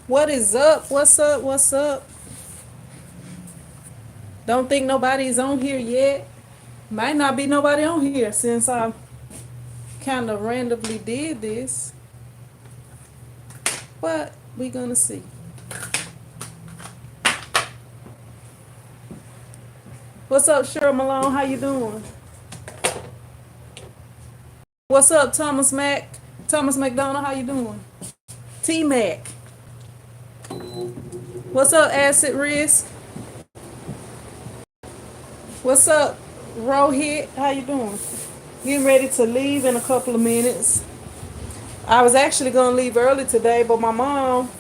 What is up? What's up? What's up? Don't think nobody's on here yet. Might not be nobody on here since I kind of randomly did this. But we gonna see. What's up, Cheryl Malone? How you doing? What's up, Thomas Mac? Thomas McDonald, how you doing? T Mac. What's up, Acid Risk? What's up, Rohit? How you doing? Getting ready to leave in a couple of minutes. I was actually gonna leave early today, but my mom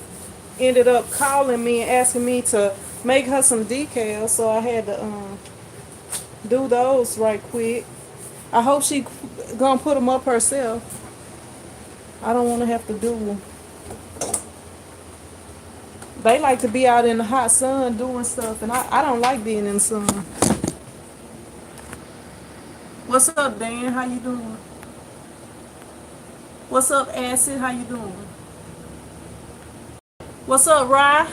ended up calling me and asking me to make her some decals, so I had to do those right quick. I hope she gonna put them up herself. I don't want to have to do them. They like to be out in the hot sun doing stuff, and I don't like being in the sun. What's up, Dan? How you doing? What's up, Acid? How you doing? What's up, Rye?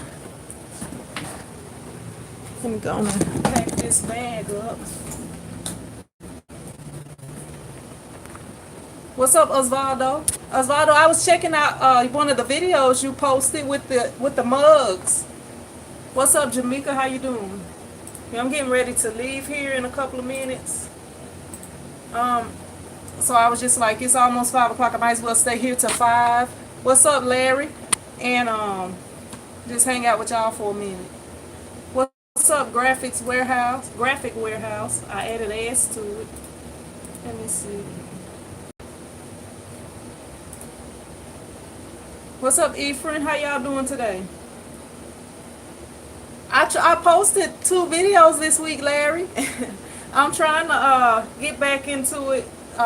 Let me go and pack this bag up. What's up, Osvaldo? Osvaldo, I was checking out one of the videos you posted with the mugs. What's up, Jamaica? How you doing? Yeah, I'm getting ready to leave here in a couple of minutes. So I was just like, it's almost 5 o'clock. I might as well stay here till 5. What's up, Larry? And just hang out with y'all for a minute. What's up, Graphic Warehouse? I added S to it. Let me see. What's up, Ephraim? How y'all doing today? I posted 2 videos this week, Larry. I'm trying to get back into it.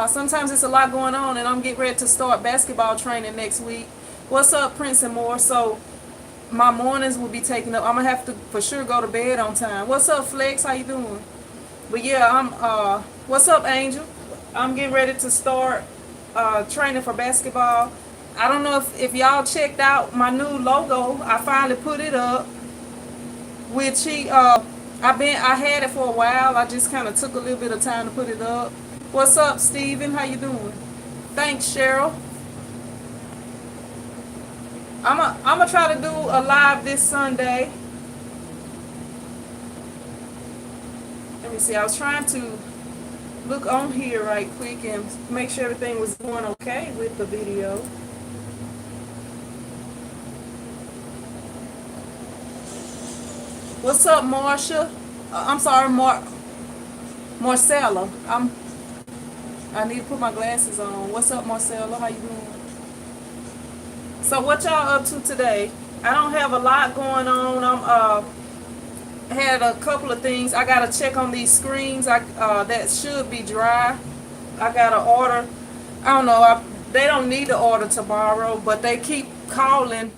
Sometimes it's a lot going on, and I'm getting ready to start basketball training next week. What's up, Prince and Moore? So my mornings will be taken up. I'm gonna have to for sure go to bed on time. What's up, Flex? How you doing? But yeah, what's up, Angel? I'm getting ready to start training for basketball. I don't know if y'all checked out my new logo. I finally put it up. Which I had it for a while. I just kind of took a little bit of time to put it up. What's up, Steven? How you doing? Thanks, Cheryl. I'm gonna try to do a live this Sunday. Let me see. I was trying to look on here right quick and make sure everything was going okay with the video. What's up, Marcia? I'm sorry, Marcella. I need to put my glasses on. What's up, Marcella? How you doing? So what y'all up to today? I don't have a lot going on. I'm had a couple of things. I gotta check on these screens. That should be dry. I gotta order. I don't know. They don't need to order tomorrow, but they keep calling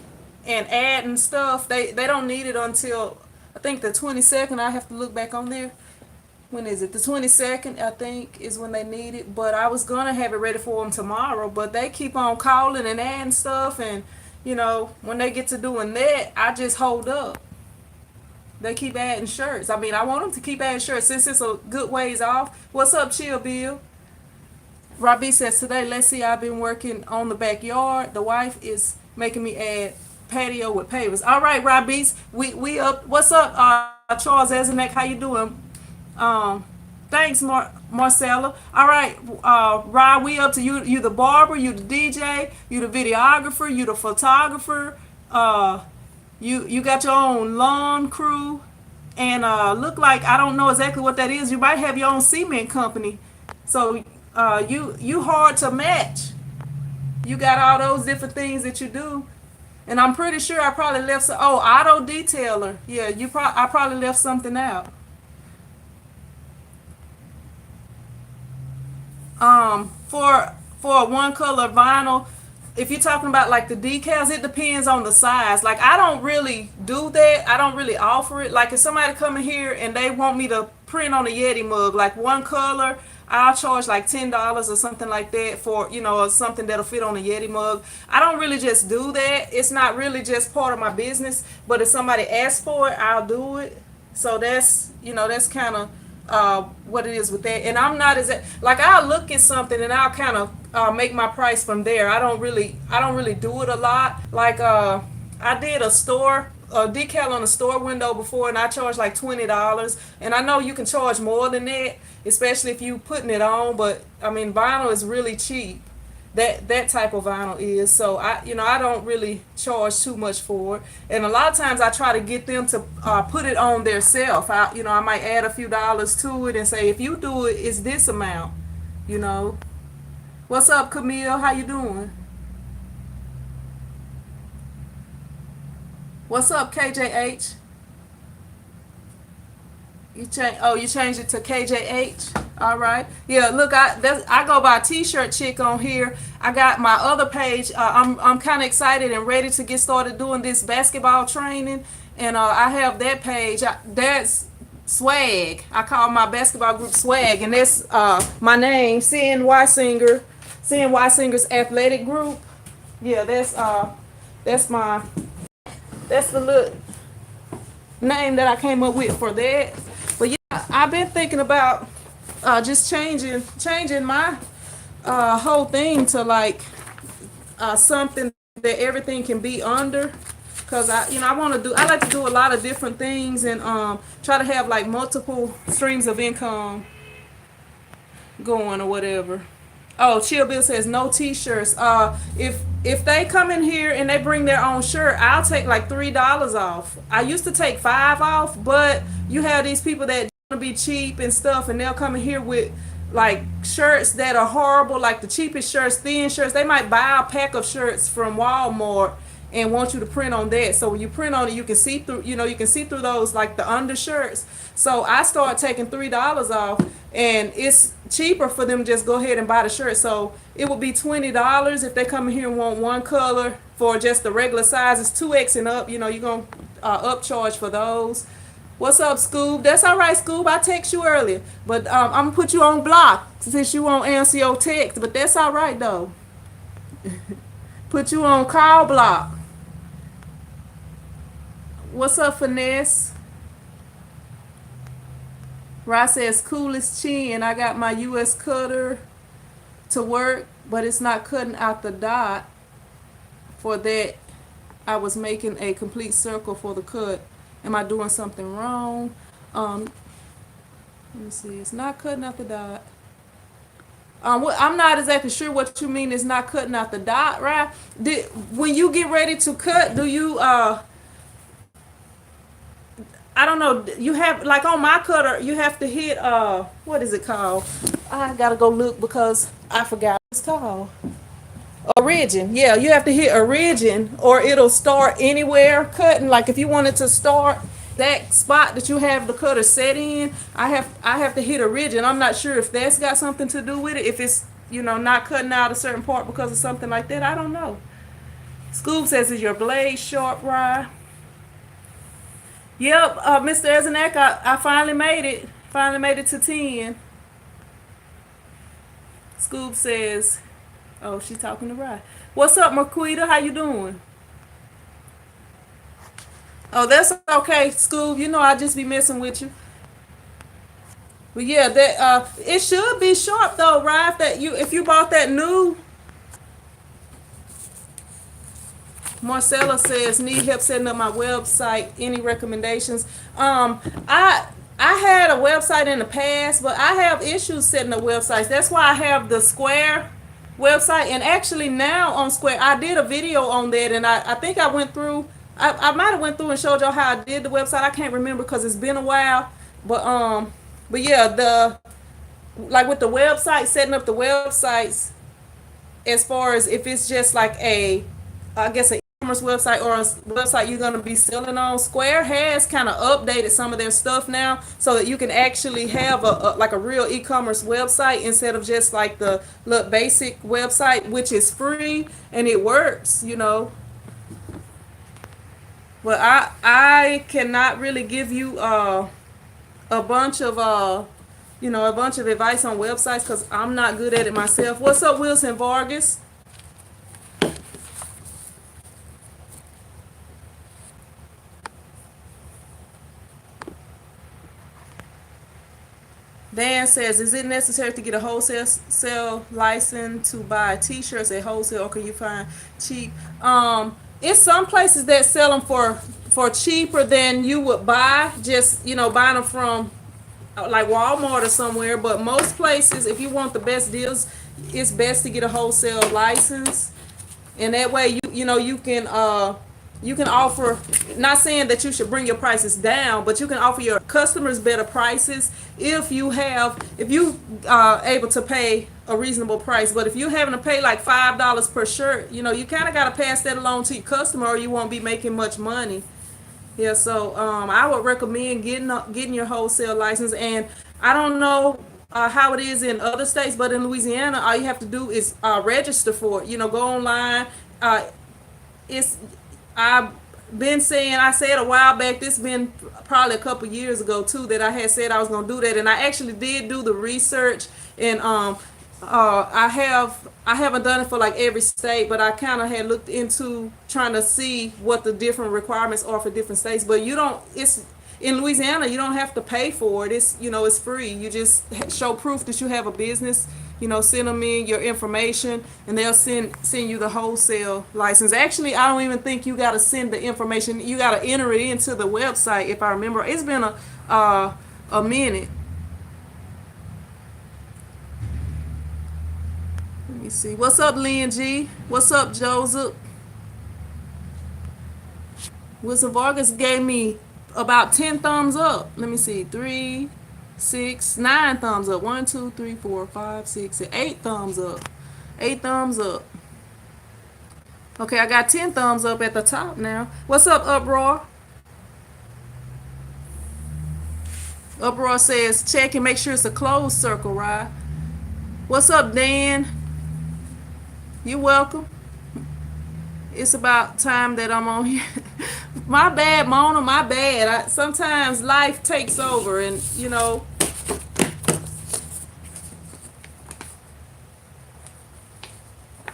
and adding stuff. They don't need it until I think the 22nd. I have to look back on there. When is it? The 22nd, I think, is when they need it. But I was going to have it ready for them tomorrow. But they keep on calling and adding stuff. And, when they get to doing that, I just hold up. They keep adding shirts. I mean, I want them to keep adding shirts since it's a good ways off. What's up, Chill Bill? Robbie says, today, let's see, I've been working on the backyard. The wife is making me add patio with pavers. All right, Robbie, we up. What's up, Charles Ezenek? How you doing? Thanks, Marcella. All right, Rod, we up to you. You the barber, you the DJ, you the videographer, you the photographer. You got your own lawn crew, and look like I don't know exactly what that is. You might have your own cement company. So you hard to match. You got all those different things that you do. And I'm pretty sure I probably left some. Oh, auto detailer. Yeah, I probably left something out. For a one color vinyl, if you're talking about like the decals, it depends on the size. Like I don't really do that. I don't really offer it. Like if somebody come in here and they want me to print on a Yeti mug, like one color, I'll charge like $10 or something like that for, or something that'll fit on a Yeti mug. I don't really just do that. It's not really just part of my business, but if somebody asks for it, I'll do it. So that's kind of what it is with that. And I'm not as like, I'll look at something and I'll kind of make my price from there. I don't really do it a lot. Like I did a decal on a store window before, and I charged like $20. And I know you can charge more than that, especially if you putting it on. But I mean, vinyl is really cheap. That type of vinyl is. So I don't really charge too much for it. And a lot of times I try to get them to put it on their self. I might add a few dollars to it and say, if you do it, it's this amount. You know. What's up, Camille? How you doing? What's up, KJH? You changed it to KJH. All right. Yeah. Look, I go by T-shirt chick on here. I got my other page. I'm kind of excited and ready to get started doing this basketball training, and I have that page. That's swag. I call my basketball group swag, and that's my name, CNY Singers Athletic Group. Yeah, that's my that's the little name that I came up with for that. But yeah, I've been thinking about just changing my whole thing to like something that everything can be under. Cause I like to do a lot of different things and try to have like multiple streams of income going or whatever. Oh, Chill Bill says no T-shirts. If they come in here and they bring their own shirt, I'll take like $3 off. I used to take 5 off, but you have these people that want to be cheap and stuff, and they'll come in here with like shirts that are horrible, like the cheapest shirts, thin shirts. They might buy a pack of shirts from Walmart and want you to print on that. So when you print on it, you can see through, you can see through those like the undershirts. So I start taking $3 off, and it's cheaper for them to just go ahead and buy the shirt. So it would be $20 if they come in here and want one color for just the regular size. It's 2X and up. You're gonna upcharge for those. What's up, Scoob? That's all right, Scoob. I text you earlier, but I'm gonna put you on block since you won't answer your text. But that's all right though. Put you on call block. What's up, Finesse? Ross says, coolest chin. I got my US cutter to work, but it's not cutting out the dot. For that, I was making a complete circle for the cut. Am I doing something wrong? Let me see. It's not cutting out the dot. I'm not exactly sure what you mean. It's not cutting out the dot, right? When you get ready to cut, do you I don't know. You have like on my cutter, you have to hit what is it called? I gotta go look because I forgot what it's called. Origin. Yeah, you have to hit origin or it'll start anywhere cutting. Like if you wanted to start that spot that you have the cutter set in, I have to hit origin. I'm not sure if that's got something to do with it. If it's not cutting out a certain part because of something like that, I don't know. Scoob says, is your blade sharp, Rye? Yep, Mr. Ezenek, I finally made it. Finally made it to 10. Scoob says, oh, she's talking to Rye. What's up, Marquita? How you doing? Oh, that's okay, Scoob. I just be messing with you. But yeah, that it should be sharp though, Rye. If you bought that new. Marcella says, need help setting up my website. Any recommendations? I had a website in the past, but I have issues setting up websites. That's why I have the Square website. And actually now on Square, I did a video on that, and I think I went through. I might have went through and showed y'all how I did the website. I can't remember because it's been a while. But yeah, like with the website, setting up the websites, as far as if it's just like a e-commerce website or a website you're going to be selling on, Square has kind of updated some of their stuff now so that you can actually have a real e-commerce website instead of just like the little basic website, which is free and it works. But I cannot really give you a bunch of a bunch of advice on websites because I'm not good at it myself. What's up, Wilson Vargas? Dan says, is it necessary to get a wholesale sale license to buy t-shirts at wholesale, or can you find cheap? It's some places that sell them for cheaper than you would buy, just, buying them from like Walmart or somewhere. But most places, if you want the best deals, it's best to get a wholesale license, and that way you can offer, not saying that you should bring your prices down, but you can offer your customers better prices if you able to pay a reasonable price. But if you're having to pay like $5 per shirt, you kind of got to pass that along to your customer, or you won't be making much money. Yeah, so I would recommend getting your wholesale license. And I don't know how it is in other states, but in Louisiana, all you have to do is register for it. Go online. It's I've been saying, I said a while back, this been probably a couple years ago too, that I had said I was gonna do that, and I actually did do the research, and I haven't done it for like every state, but I kind of had looked into trying to see what the different requirements are for different states. But it's in Louisiana, you don't have to pay for it. It's free. You just show proof that you have a business. Send them in your information, and they'll send you the wholesale license. Actually, I don't even think you got to send the information. You got to enter it into the website, if I remember. It's been a minute. Let me see. What's up, Lynn G? What's up, Joseph? Wilson Vargas gave me about 10 thumbs up. Let me see. 3, 6, 9 thumbs up. 1, 2, 3, 4, 5, 6, 8 thumbs up. 8 thumbs up. Okay, I got 10 thumbs up at the top now. What's up, Uproar? Uproar says, check and make sure it's a closed circle, right? What's up, Dan? You're welcome. It's about time that I'm on here. My bad, Mona, my bad. Sometimes life takes over, and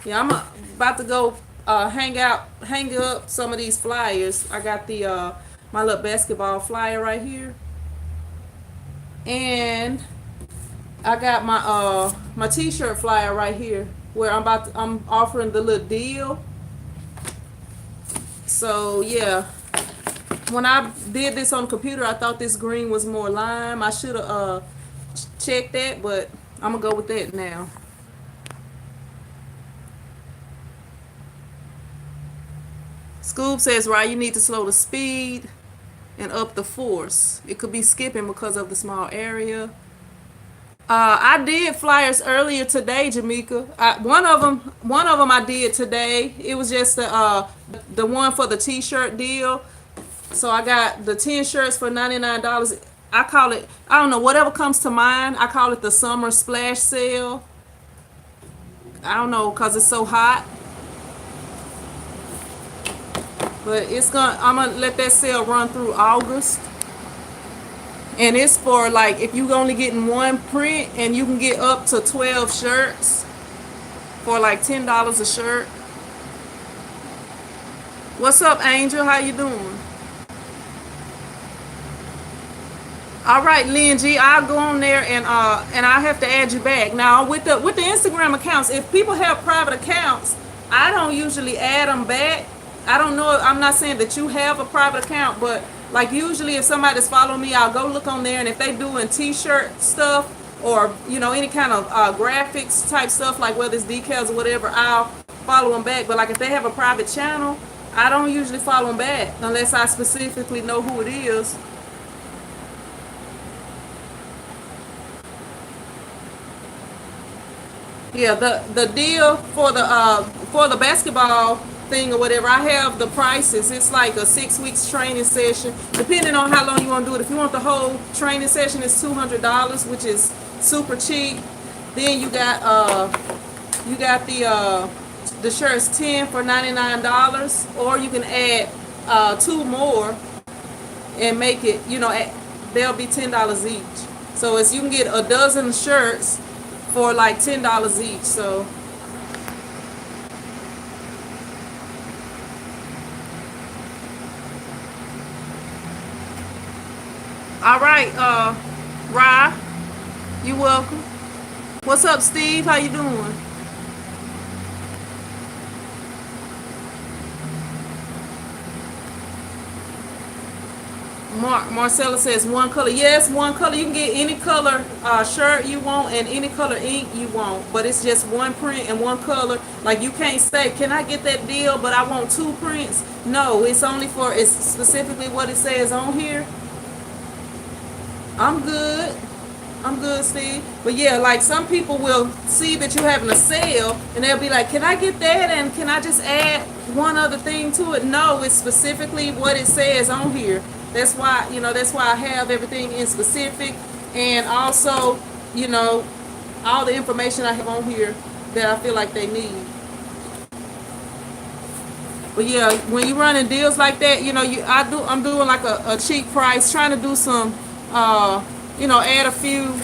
yeah, I'm about to go hang up some of these flyers. I got the my little basketball flyer right here, and I got my t-shirt flyer right here, where I'm offering the little deal. So yeah, when I did this on the computer, I thought this green was more lime. I should have checked that, but I'm gonna go with that now. Scoob says, right, you need to slow the speed and up the force. It could be skipping because of the small area. I did flyers earlier today, Jamaica. One of them I did today. It was just the one for the t-shirt deal. So I got the 10 shirts for $99. I call it, I don't know, whatever comes to mind. I call it the summer splash sale. I don't know, cause it's so hot. But I'm gonna let that sale run through August. And it's for like, if you only getting one print, and you can get up to 12 shirts for like $10 a shirt. What's up, Angel? How you doing? All right, Lynn G, I'll go on there and I have to add you back. Now with the Instagram accounts, if people have private accounts, I don't usually add them back. I don't know. I'm not saying that you have a private account, but like usually if somebody's following me, I'll go look on there, and if they doing t-shirt stuff or any kind of graphics type stuff, like whether it's decals or whatever, I'll follow them back. But like if they have a private channel, I don't usually follow them back unless I specifically know who it is. Yeah, the deal for the basketball thing or whatever, I have the prices. It's like a 6 weeks training session, depending on how long you want to do it. If you want the whole training session, it's $200, which is super cheap. Then you got the shirts 10 for $99, or you can add 2 more and make it, they'll be $10 each. So you can get a dozen shirts for like $10 each. So all right, Rye, you welcome. What's up, Steve? How you doing? Marcella says one color. Yes, one color. You can get any color shirt you want and any color ink you want, but it's just one print and one color. Like you can't say, "Can I get that deal?" But I want two prints. No, it's only for it's specifically what it says on here. I'm good. I'm good, Steve. But yeah, like some people will see that you're having a sale and they'll be like, "Can I get that? And can I just add one other thing to it?" No, it's specifically what it says on here. That's why, that's why I have everything in specific, and also, you know, all the information I have on here that I feel like they need. But yeah, when you're running deals like that, I'm doing like a cheap price, trying to do some, add a few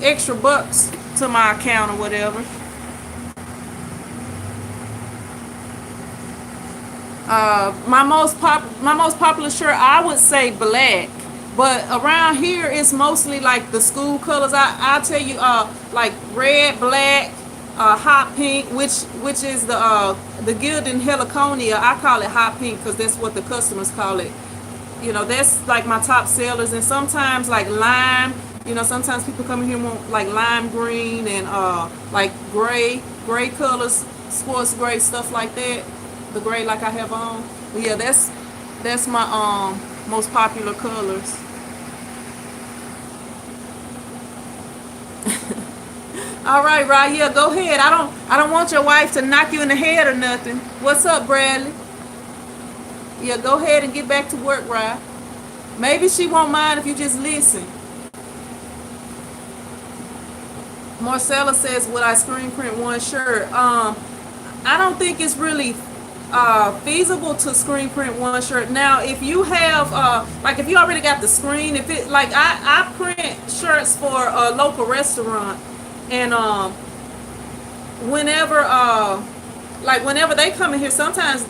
extra bucks to my account or whatever. My most popular shirt, I would say black, but around here it's mostly like the school colors. I'll tell you, like red, black, hot pink, which is the Gildan Heliconia. I call it hot pink because that's what the customers call it. That's like my top sellers, and sometimes like lime. Sometimes people come in here and want like lime green and like gray colors, sports gray, stuff like that. The gray like I have on. But yeah, that's my most popular colors. All right, Rod. Yeah, go ahead. I don't want your wife to knock you in the head or nothing. What's up, Bradley? Yeah, go ahead and get back to work, Rod. Maybe she won't mind if you just listen. Marcella says, "Would I screen print one shirt?" I don't think it's really feasible to screen print one shirt. Now, if you have, like, if you already got the screen, if it, like, I print shirts for a local restaurant, and whenever, whenever they come in here, sometimes,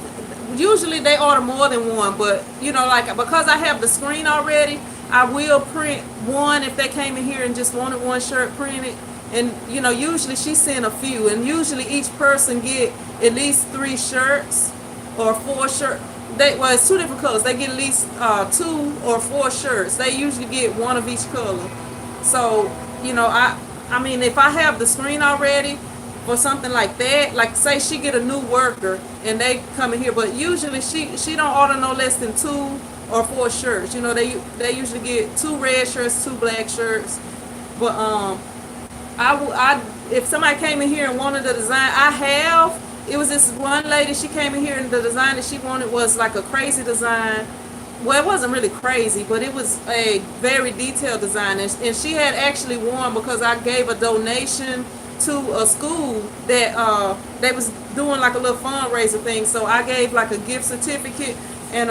usually they order more than one, but like because I have the screen already, I will print one if they came in here and just wanted one shirt printed. And usually she sent a few, and usually each person get at least 3 shirts or 4 shirts. It's 2 different colors. They get at least 2 or 4 shirts. They usually get one of each color. So I mean, if I have the screen already for something like that, like say she get a new worker and they come in here, but usually she don't order no less than 2 or 4 shirts. They usually get 2 red shirts, 2 black shirts, but if somebody came in here and wanted a design, it was this one lady, she came in here and the design that she wanted was like a crazy design. Well, it wasn't really crazy, but it was a very detailed design, and she had actually won because I gave a donation to a school that they was doing like a little fundraiser thing. So I gave like a gift certificate, and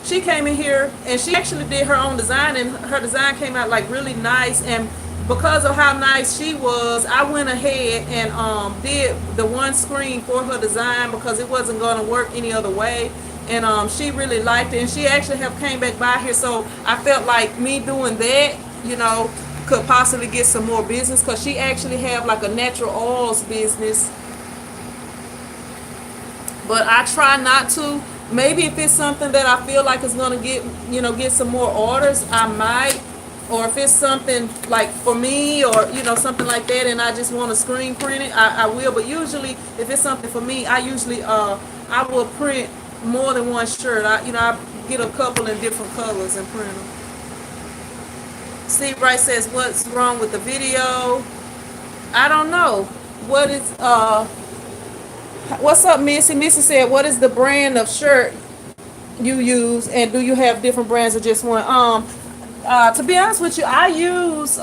she came in here and she actually did her own design, and her design came out like really nice. And because of how nice she was, I went ahead and did the one screen for her design because it wasn't going to work any other way. And she really liked it, and she actually have came back by here. So I felt like me doing that, could possibly get some more business, because she actually have like a natural oils business. But I try not to. Maybe if it's something that I feel like is going to get some more orders, I might. Or if it's something like for me, or something like that, and I just want to screen print it, I will. But usually if it's something for me, I usually I will print more than one shirt. I get a couple in different colors and print them. Steve Wright says, "What's wrong with the video?" I don't know. What's up, Missy? Missy said, "What is the brand of shirt you use, and do you have different brands or just one?" To be honest with you, I use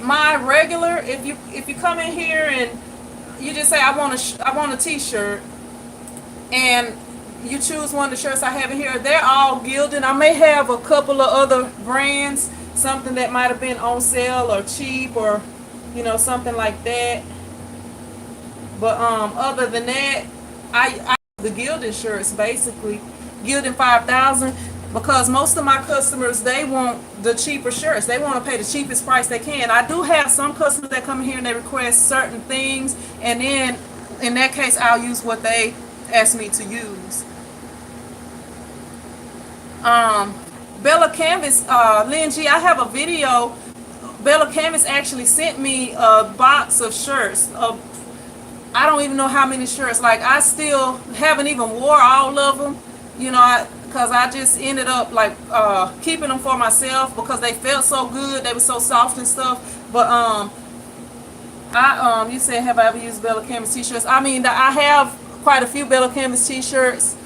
my regular. If you come in here and you just say, I want a t-shirt, and you choose one of the shirts I have in here, they're all Gildan. I may have a couple of other brands something that might have been on sale or cheap, or something like that. But other than that, I the gilded shirts basically, gilding 5,000, because most of my customers, they want the cheaper shirts. They want to pay the cheapest price they can. I do have some customers that come in here and they request certain things, and then in that case I'll use what they ask me to use. Bella Canvas, Lynn G, I have a video. Bella Canvas actually sent me a box of shirts. I don't even know how many shirts. Like, I still haven't even wore all of them, because I just ended up like keeping them for myself because they felt so good. They were so soft and stuff. But you said, have I ever used Bella Canvas t-shirts? I mean, I have quite a few Bella Canvas t-shirts.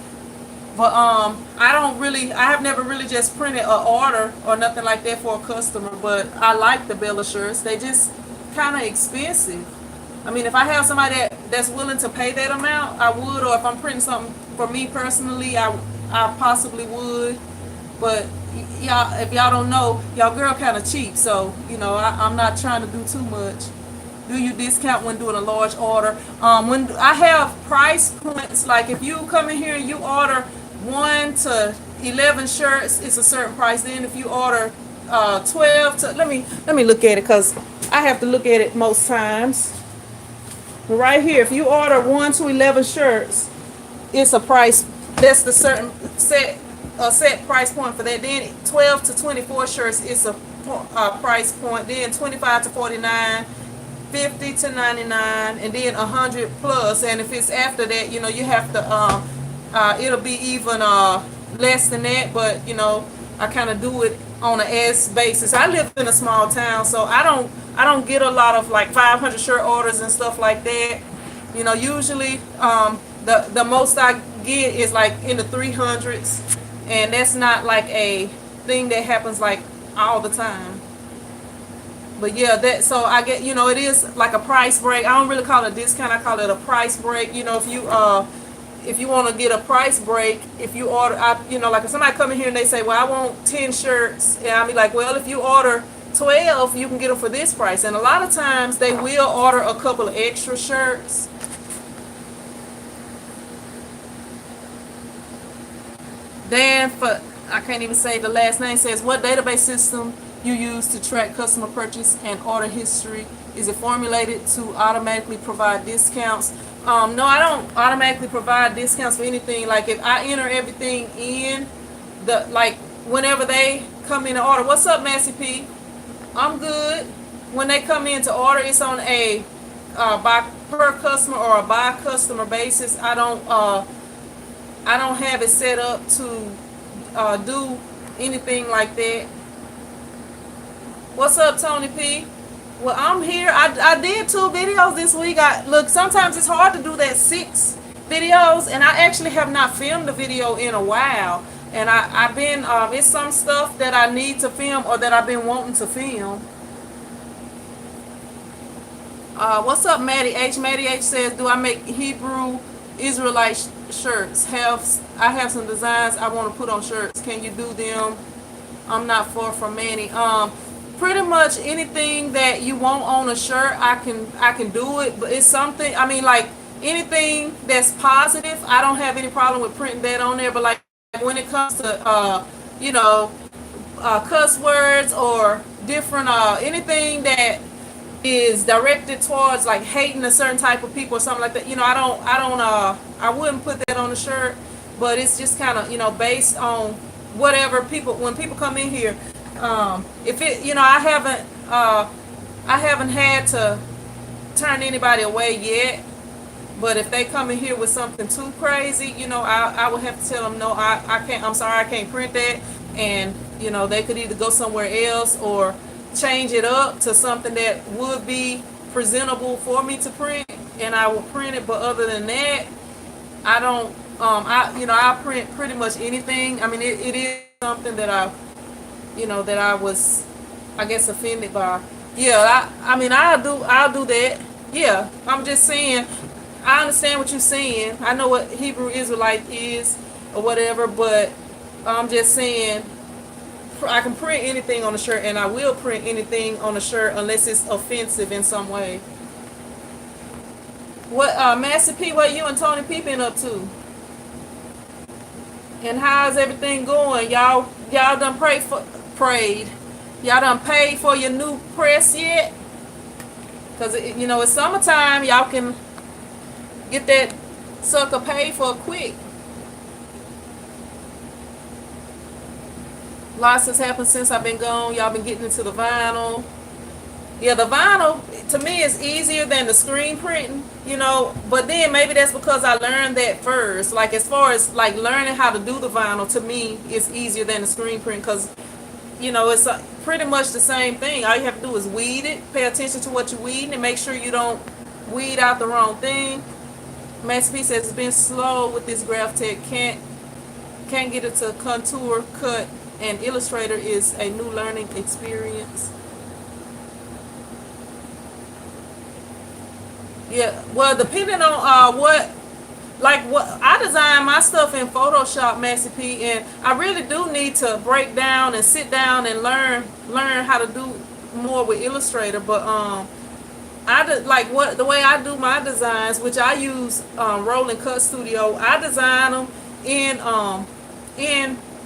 But I have never really just printed an order or nothing like that for a customer. But I like the Bella shirts. They just kind of expensive. I mean, if I have somebody that's willing to pay that amount, I would. Or if I'm printing something for me personally, I possibly would. But y'all, if y'all don't know, y'all girl kind of cheap. So, I'm not trying to do too much. Do you discount when doing a large order? When I have price points, like if you come in here and you order 1 to 11 shirts, it's a certain price. Then if you order 12 to, let me look at it, because I have to look at it most times. Right here, if you order 1 to 11 shirts, it's a price. That's the certain set price point for that. Then 12 to 24 shirts, it's a price point. Then 25 to 49, 50 to 99, and then 100 plus. And if it's after that, you have to it'll be even less than that. But I kind of do it on an as basis. I live in a small town, so I don't get a lot of like 500 shirt orders and stuff like that. Usually the most I get is like in the 300s, and that's not like a thing that happens like all the time. But yeah, so I get, it is like a price break. I don't really call it a discount. I call it a price break. If you want to get a price break, if you order, like if somebody come in here and they say, well, I want 10 shirts, and I'll be like, well, if you order 12, you can get them for this price. And a lot of times they will order a couple of extra shirts. Then I can't even say the last name, says, what database system you use to track customer purchase and order history? Is it formulated to automatically provide discounts? No, I don't automatically provide discounts for anything. Like if I enter everything in, whenever they come in to order, what's up, Massey P? I'm good. When they come in to order, it's on a by per customer or a by customer basis. I don't have it set up to do anything like that. What's up, Tony P? Well, I'm here. I did 2 videos this week. Look, sometimes it's hard to do that 6 videos, and I actually have not filmed the video in a while. And I've been, it's some stuff that I need to film or that I've been wanting to film. What's up, Maddie H? Maddie H says, do I make Hebrew Israelite shirts? I have some designs I want to put on shirts. Can you do them? I'm not far from Manny. Pretty much anything that you want on a shirt, I can do it. But it's something, I mean, like anything that's positive, I don't have any problem with printing that on there. But like when it comes to cuss words or different anything that is directed towards like hating a certain type of people or something like that, I wouldn't put that on the shirt. But it's just kind of based on whatever when people come in here. If it, I haven't had to turn anybody away yet, but if they come in here with something too crazy, I would have to tell them, no, I can't, I'm sorry, I can't print that. And, they could either go somewhere else or change it up to something that would be presentable for me to print, and I will print it. But other than that, I don't, I print pretty much anything. I mean, it is something that that I was, I guess, offended by. Yeah, I'll do that. Yeah, I'm just saying, I understand what you're saying. I know what Hebrew Israelite is or whatever, but I'm just saying, I can print anything on a shirt, and I will print anything on a shirt unless it's offensive in some way. What Master P, what you and Tony P been up to? And how's everything going? Y'all done prayed. Y'all done paid for your new press yet? Cause you know it's summertime. Y'all can get that sucker paid for quick. Lots has happened since I've been gone. Y'all been getting into the vinyl. Yeah, the vinyl to me is easier than the screen printing, you know. But then maybe that's because I learned that first. Like as far as like learning how to do the vinyl, to me it's easier than the screen print because, you know, it's pretty much the same thing. All you have to do is weed it, pay attention to what you're weeding, and make sure you don't weed out the wrong thing. Max P says it's been slow with this graph tech. Can't get it to contour, cut, and Illustrator is a new learning experience. Yeah, well, depending on what I design my stuff in Photoshop, Master P, and I really do need to break down and sit down and learn how to do more with Illustrator. But the way I do my designs, which I use Roll and Cut Studio. I design them in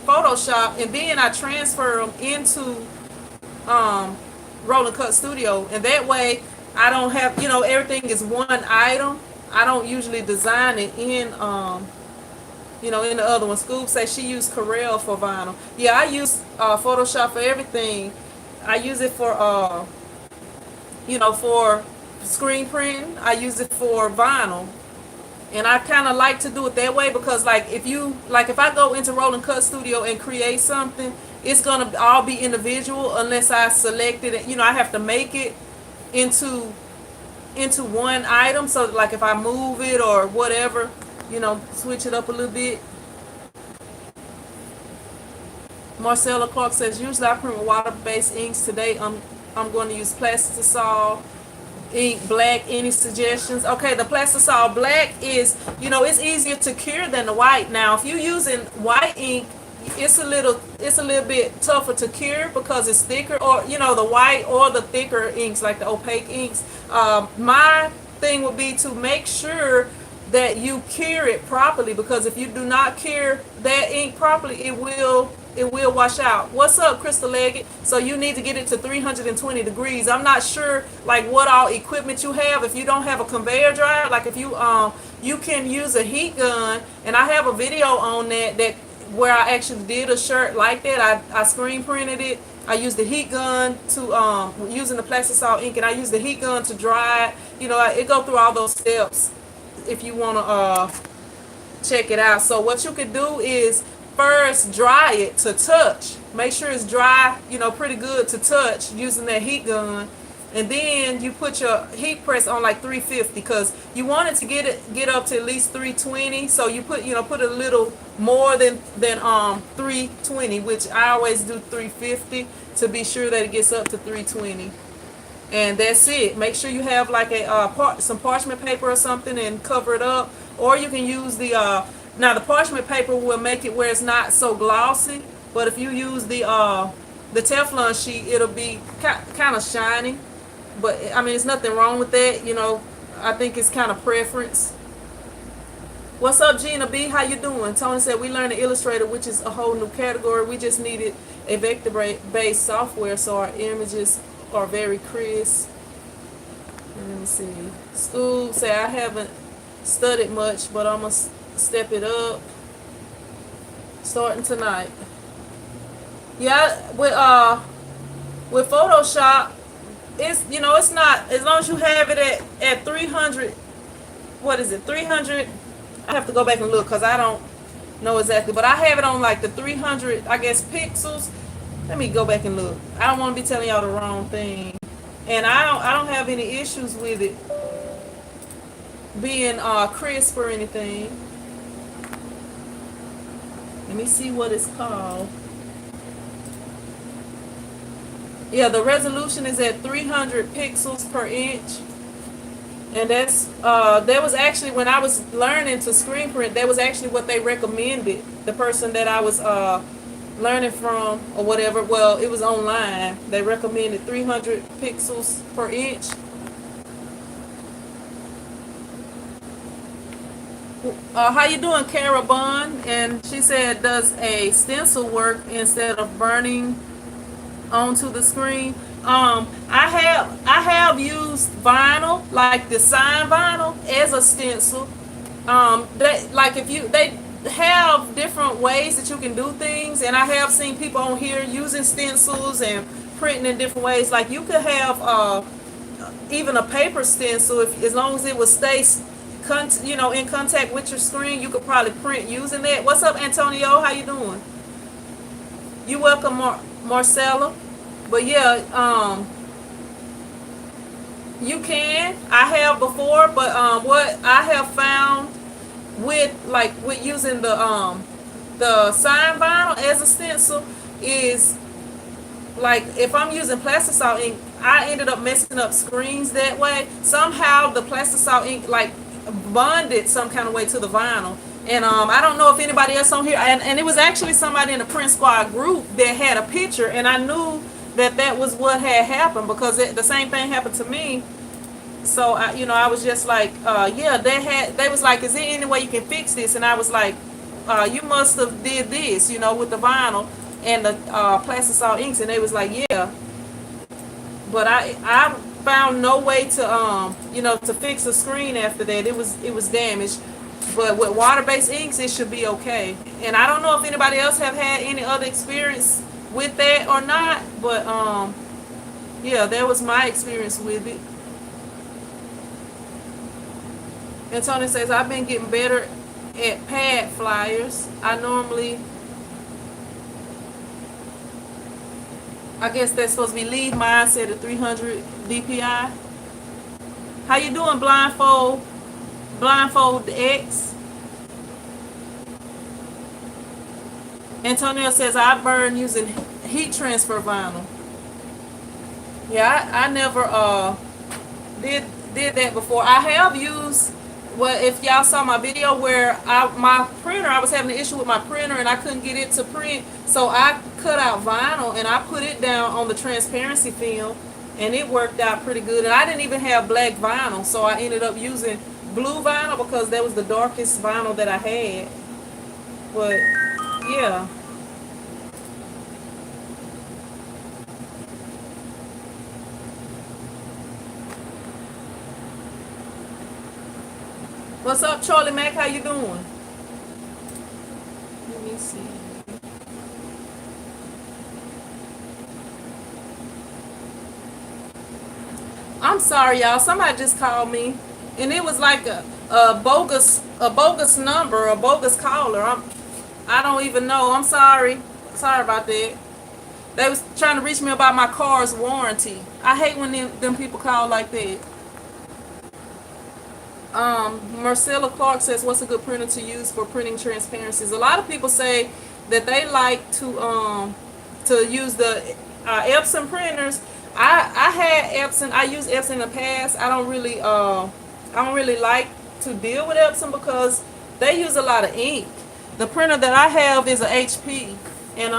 Photoshop, and then I transfer them into Roll and Cut Studio, and that way I don't have, you know, everything is one item. I don't usually design it in you know, in the other one. Scoop says she used Corel for vinyl. Yeah, I use Photoshop for everything. I use it for you know, for screen printing. I use it for vinyl. And I kind of like to do it that way because like if I go into Roll and Cut Studio and create something, it's going to all be individual unless I select it. You know, I have to make it into one item. So like if I move it or whatever, you know, switch it up a little bit. Marcella Clark says usually I print with water-based inks. Today I'm going to use Plastisol ink black. Any suggestions? Okay, the Plastisol black is, you know, it's easier to cure than the white. Now if you're using white ink, it's a little bit tougher to cure because it's thicker, or you know, the white or the thicker inks like the opaque inks. My thing would be to make sure that you cure it properly, because if you do not cure that ink properly, it will wash out. What's up, Crystal Leggett? So you need to get it to 320 degrees. I'm not sure like what all equipment you have. If you don't have a conveyor dryer, like if you can use a heat gun, and I have a video on that where I actually did a shirt like that. I screen printed it. I used the heat gun to using the Plastisol ink, and I used the heat gun to dry it. You know, it go through all those steps if you want to check it out. So what you could do is first dry it to touch. Make sure it's dry, you know, pretty good to touch using that heat gun. And then you put your heat press on like 350 because you want it to get up to at least 320. So you put a little more than 320, which I always do 350 to be sure that it gets up to 320. And that's it. Make sure you have like some parchment paper or something and cover it up. Or you can use the now the parchment paper will make it where it's not so glossy. But if you use the Teflon sheet, it'll be kind of shiny. But I mean, there's nothing wrong with that, you know. I think it's kind of preference. What's up, Gina B? How you doing? Tony said we learned Illustrator, which is a whole new category. We just needed a vector-based software so our images are very crisp. Let me see. School say I haven't studied much, but I'm gonna step it up starting tonight. Yeah, with Photoshop, it's, you know, it's not, as long as you have it at 300, what is it, 300, I have to go back and look because I don't know exactly, but I have it on like the 300, I guess, pixels. Let me go back and look. I don't want to be telling y'all the wrong thing, and I don't have any issues with it being crisp or anything. Let me see what it's called. Yeah, the resolution is at 300 pixels per inch. And that's that was actually, when I was learning to screen print, that was actually what they recommended. The person that I was learning from or whatever. Well, it was online. They recommended 300 pixels per inch. How you doing, Kara Bond? And she said, does a stencil work instead of burning onto the screen? I have used vinyl, like the sign vinyl, as a stencil. Like if you they have different ways that you can do things, and I have seen people on here using stencils and printing in different ways. Like you could have even a paper stencil, if as long as it would stay in contact with your screen, you could probably print using that. What's up, Antonio? How you doing? You welcome, Marcella. But yeah, you can. I have before, but what I have found with using the sign vinyl as a stencil is, like, if I'm using plastisol ink, I ended up messing up screens that way. Somehow the plastisol ink like bonded some kind of way to the vinyl. And I don't know if anybody else on here, and it was actually somebody in the Print Squad group that had a picture, and I knew that was what had happened, because the same thing happened to me. So I was just like, yeah, they was like, is there any way you can fix this? And I was like, you must have did this, with the vinyl and the plastisol inks. And they was like, yeah, but I found no way to to fix the screen after that. It was damaged. But with water-based inks, it should be okay. And I don't know if anybody else have had any other experience with that or not, but yeah, that was my experience with it. And Tony says, I've been getting better at pad flyers. I guess that's supposed to be leave mine set at 300 DPI. How you doing, Blindfold X? Antonio says, I burn using heat transfer vinyl. Yeah, I never did that before. I have used, well, if y'all saw my video where my printer, I was having an issue with my printer and I couldn't get it to print, so I cut out vinyl and I put it down on the transparency film, and it worked out pretty good. And I didn't even have black vinyl, so I ended up using blue vinyl because that was the darkest vinyl that I had. But yeah. What's up, Charlie Mac? How you doing? Let me see. I'm sorry, y'all. Somebody just called me, and it was like a bogus number, a bogus caller. I don't even know. I'm sorry. Sorry about that. They was trying to reach me about my car's warranty. I hate when them people call like that. Marcella Clark says, what's a good printer to use for printing transparencies? A lot of people say that they like to use the Epson printers. I had Epson. I used Epson in the past. I don't really like to deal with Epson because they use a lot of ink. The printer that I have is a HP, and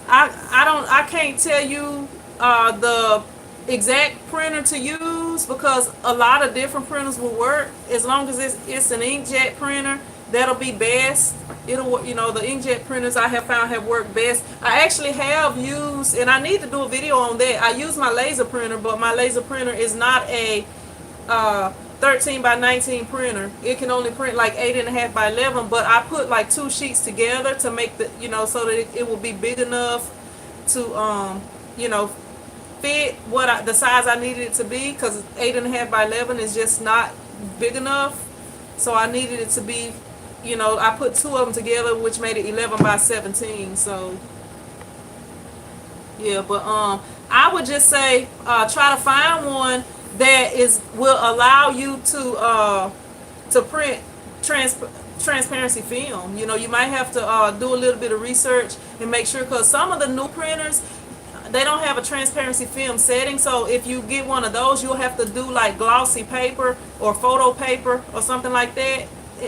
I can't tell you the exact printer to use because a lot of different printers will work. As long as it's an inkjet printer, that'll be best. It'll, the inkjet printers I have found have worked best. I actually have used, and I need to do a video on that. I use my laser printer, but my laser printer is not a 13 by 19 printer. It can only print like 8.5 by 11, but I put like 2 sheets together to make the, so that it will be big enough to, fit the size I needed it to be, because 8.5 by 11 is just not big enough. So I needed it to be, I put 2 of them together, which made it 11 by 17. So yeah, but I would just say try to find one that will allow you to print transparency film. You might have to do a little bit of research and make sure, because some of the new printers, they don't have a transparency film setting. So if you get one of those, you'll have to do like glossy paper or photo paper or something like that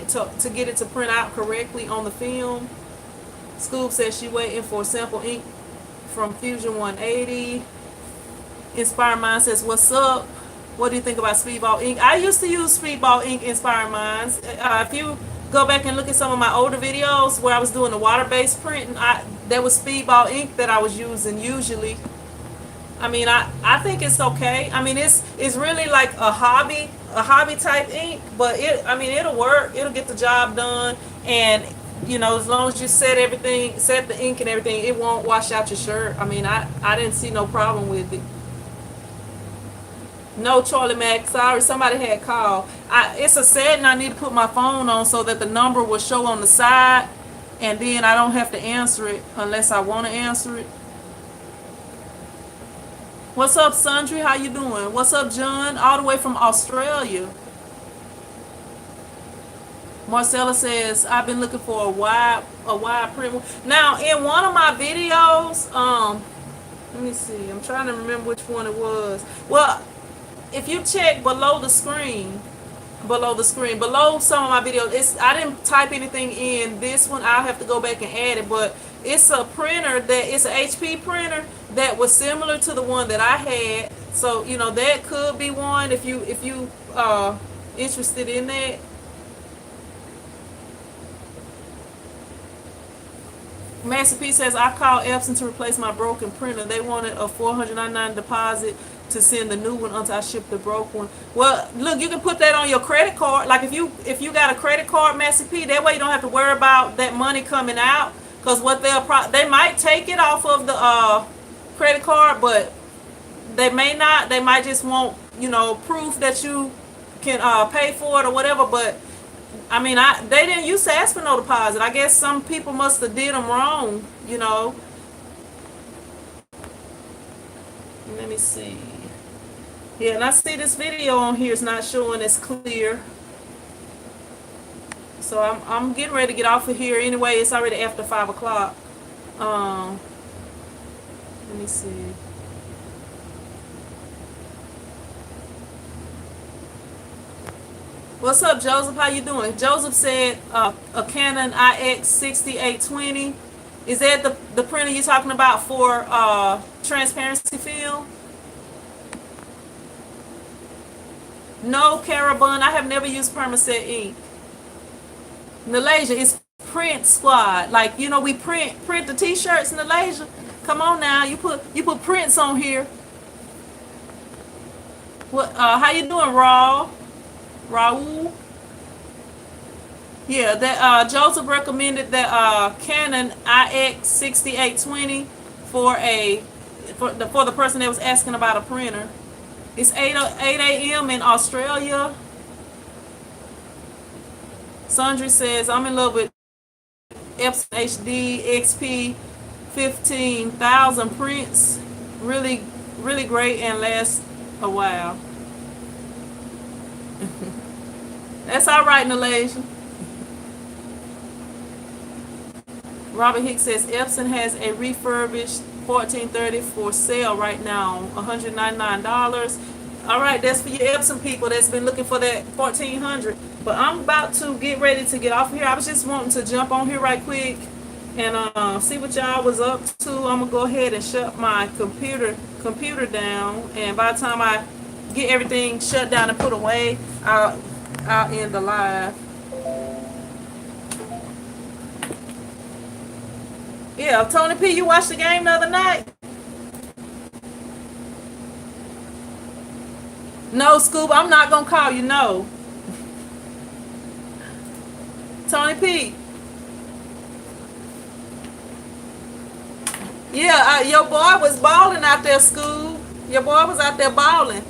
to get it to print out correctly on the film. Scoop says she waiting for sample ink from Fusion 180. Inspired Mind says, what's up? What do you think about Speedball ink? I used to use Speedball ink, Inspired Minds. If you go back and look at some of my older videos where I was doing the water-based printing, there was Speedball ink that I was using usually. I mean, I think it's okay. I mean, it's really like a hobby type ink, but it'll work. It'll get the job done, and as long as you set the ink and everything, it won't wash out your shirt. I mean, I didn't see no problem with it. No, Charlie Mac, sorry, somebody had called. It's a setting I need to put my phone on so that the number will show on the side, and then I don't have to answer it unless I want to answer it. What's up, Sundry? How you doing? What's up, John? All the way from Australia. Marcella says, I've been looking for a wide print. Now, in one of my videos, let me see. I'm trying to remember which one it was. Well, if you check below some of my videos, I didn't type anything in this one. I'll have to go back and add it, but it's a printer it's an HP printer that was similar to the one that I had. So, that could be one if you interested in that. Master P says, I called Epson to replace my broken printer. They wanted a $499 deposit to send the new one until I ship the broke one. Well, look, you can put that on your credit card. Like if you got a credit card, Master P, that way you don't have to worry about that money coming out. Because what they might take it off of the credit card, but they may not. They might just want proof that you can pay for it or whatever. But I mean, they didn't used to ask for no deposit. I guess some people must have did them wrong, Let me see. Yeah, and I see this video on here is not showing as clear. So I'm getting ready to get off of here anyway. It's already after 5 o'clock. Let me see. What's up, Joseph? How you doing? Joseph said a Canon IX6820. Is that the printer you're talking about for transparency film? No, Carabun. I have never used Permaset ink. Malaysia is Print Squad. Like we print the T-shirts in Malaysia. Come on now, you put prints on here. What? How you doing, Raul? Yeah, that Joseph recommended that Canon IX6820 for the person that was asking about a printer. It's 8 a.m. in Australia. Sundry says, I'm in love with Epson HD XP 15,000 prints. Really, really great and lasts a while. That's all right, Malaysia. Robert Hicks says, Epson has a refurbished 1430 for sale right now, $199. All right, that's for your Epson people that's been looking for that 1400. But I'm about to get ready to get off here. I was just wanting to jump on here right quick and see what y'all was up to. I'm gonna go ahead and shut my computer down, and by the time I get everything shut down and put away, I'll end the live. Yeah, Tony P, you watched the game the other night? No, Scoop, I'm not gonna call you, no. Tony P. Yeah, your boy was balling out there, Scoop. Your boy was out there balling.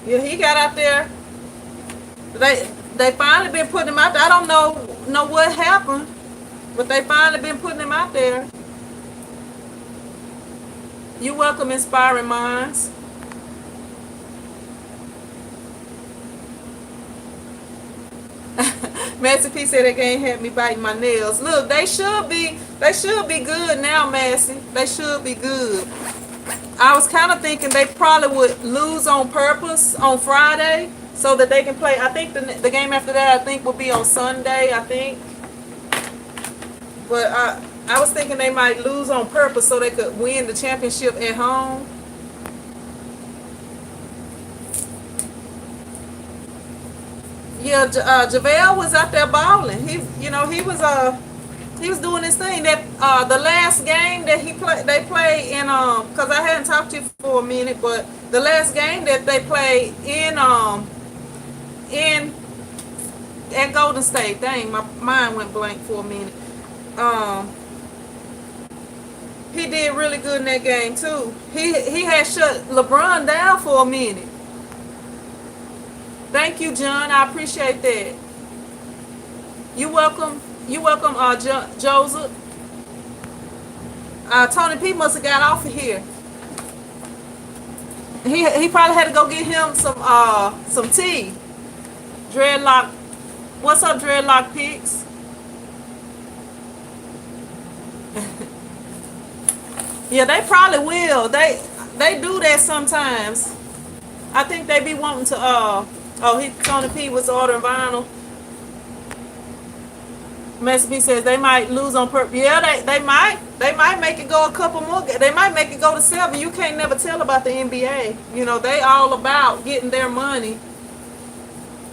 Yeah, he got out there. They finally been putting him out there. I don't know what happened, but they finally been putting him out there. You're welcome, Inspiring Minds. Massey P said that game had me biting my nails. Look, they should be good now, Massey. They should be good. I was kind of thinking they probably would lose on purpose on Friday so that they can play. I think the game after that, I think, will be on Sunday, I think. But I was thinking they might lose on purpose so they could win the championship at home. Yeah, JaVale was out there balling. He was doing his thing. That the last game that they played in cause I hadn't talked to you for a minute, but the last game that they played in at Golden State. Dang, my mind went blank for a minute. Um, he did really good in that game too. He had shut LeBron down for a minute. Thank you, John. I appreciate that. You welcome. You welcome, Joseph. Tony P must have got off of here. He probably had to go get him some tea. Dreadlock. What's up, Dreadlock Pics? Yeah, they probably will. They do that sometimes. I think they be wanting to Tony P was ordering vinyl. Master B says they might lose on purpose. Yeah, they might. They might make it go a couple more. They might make it go to 7. You can't never tell about the NBA. You know, they all about getting their money.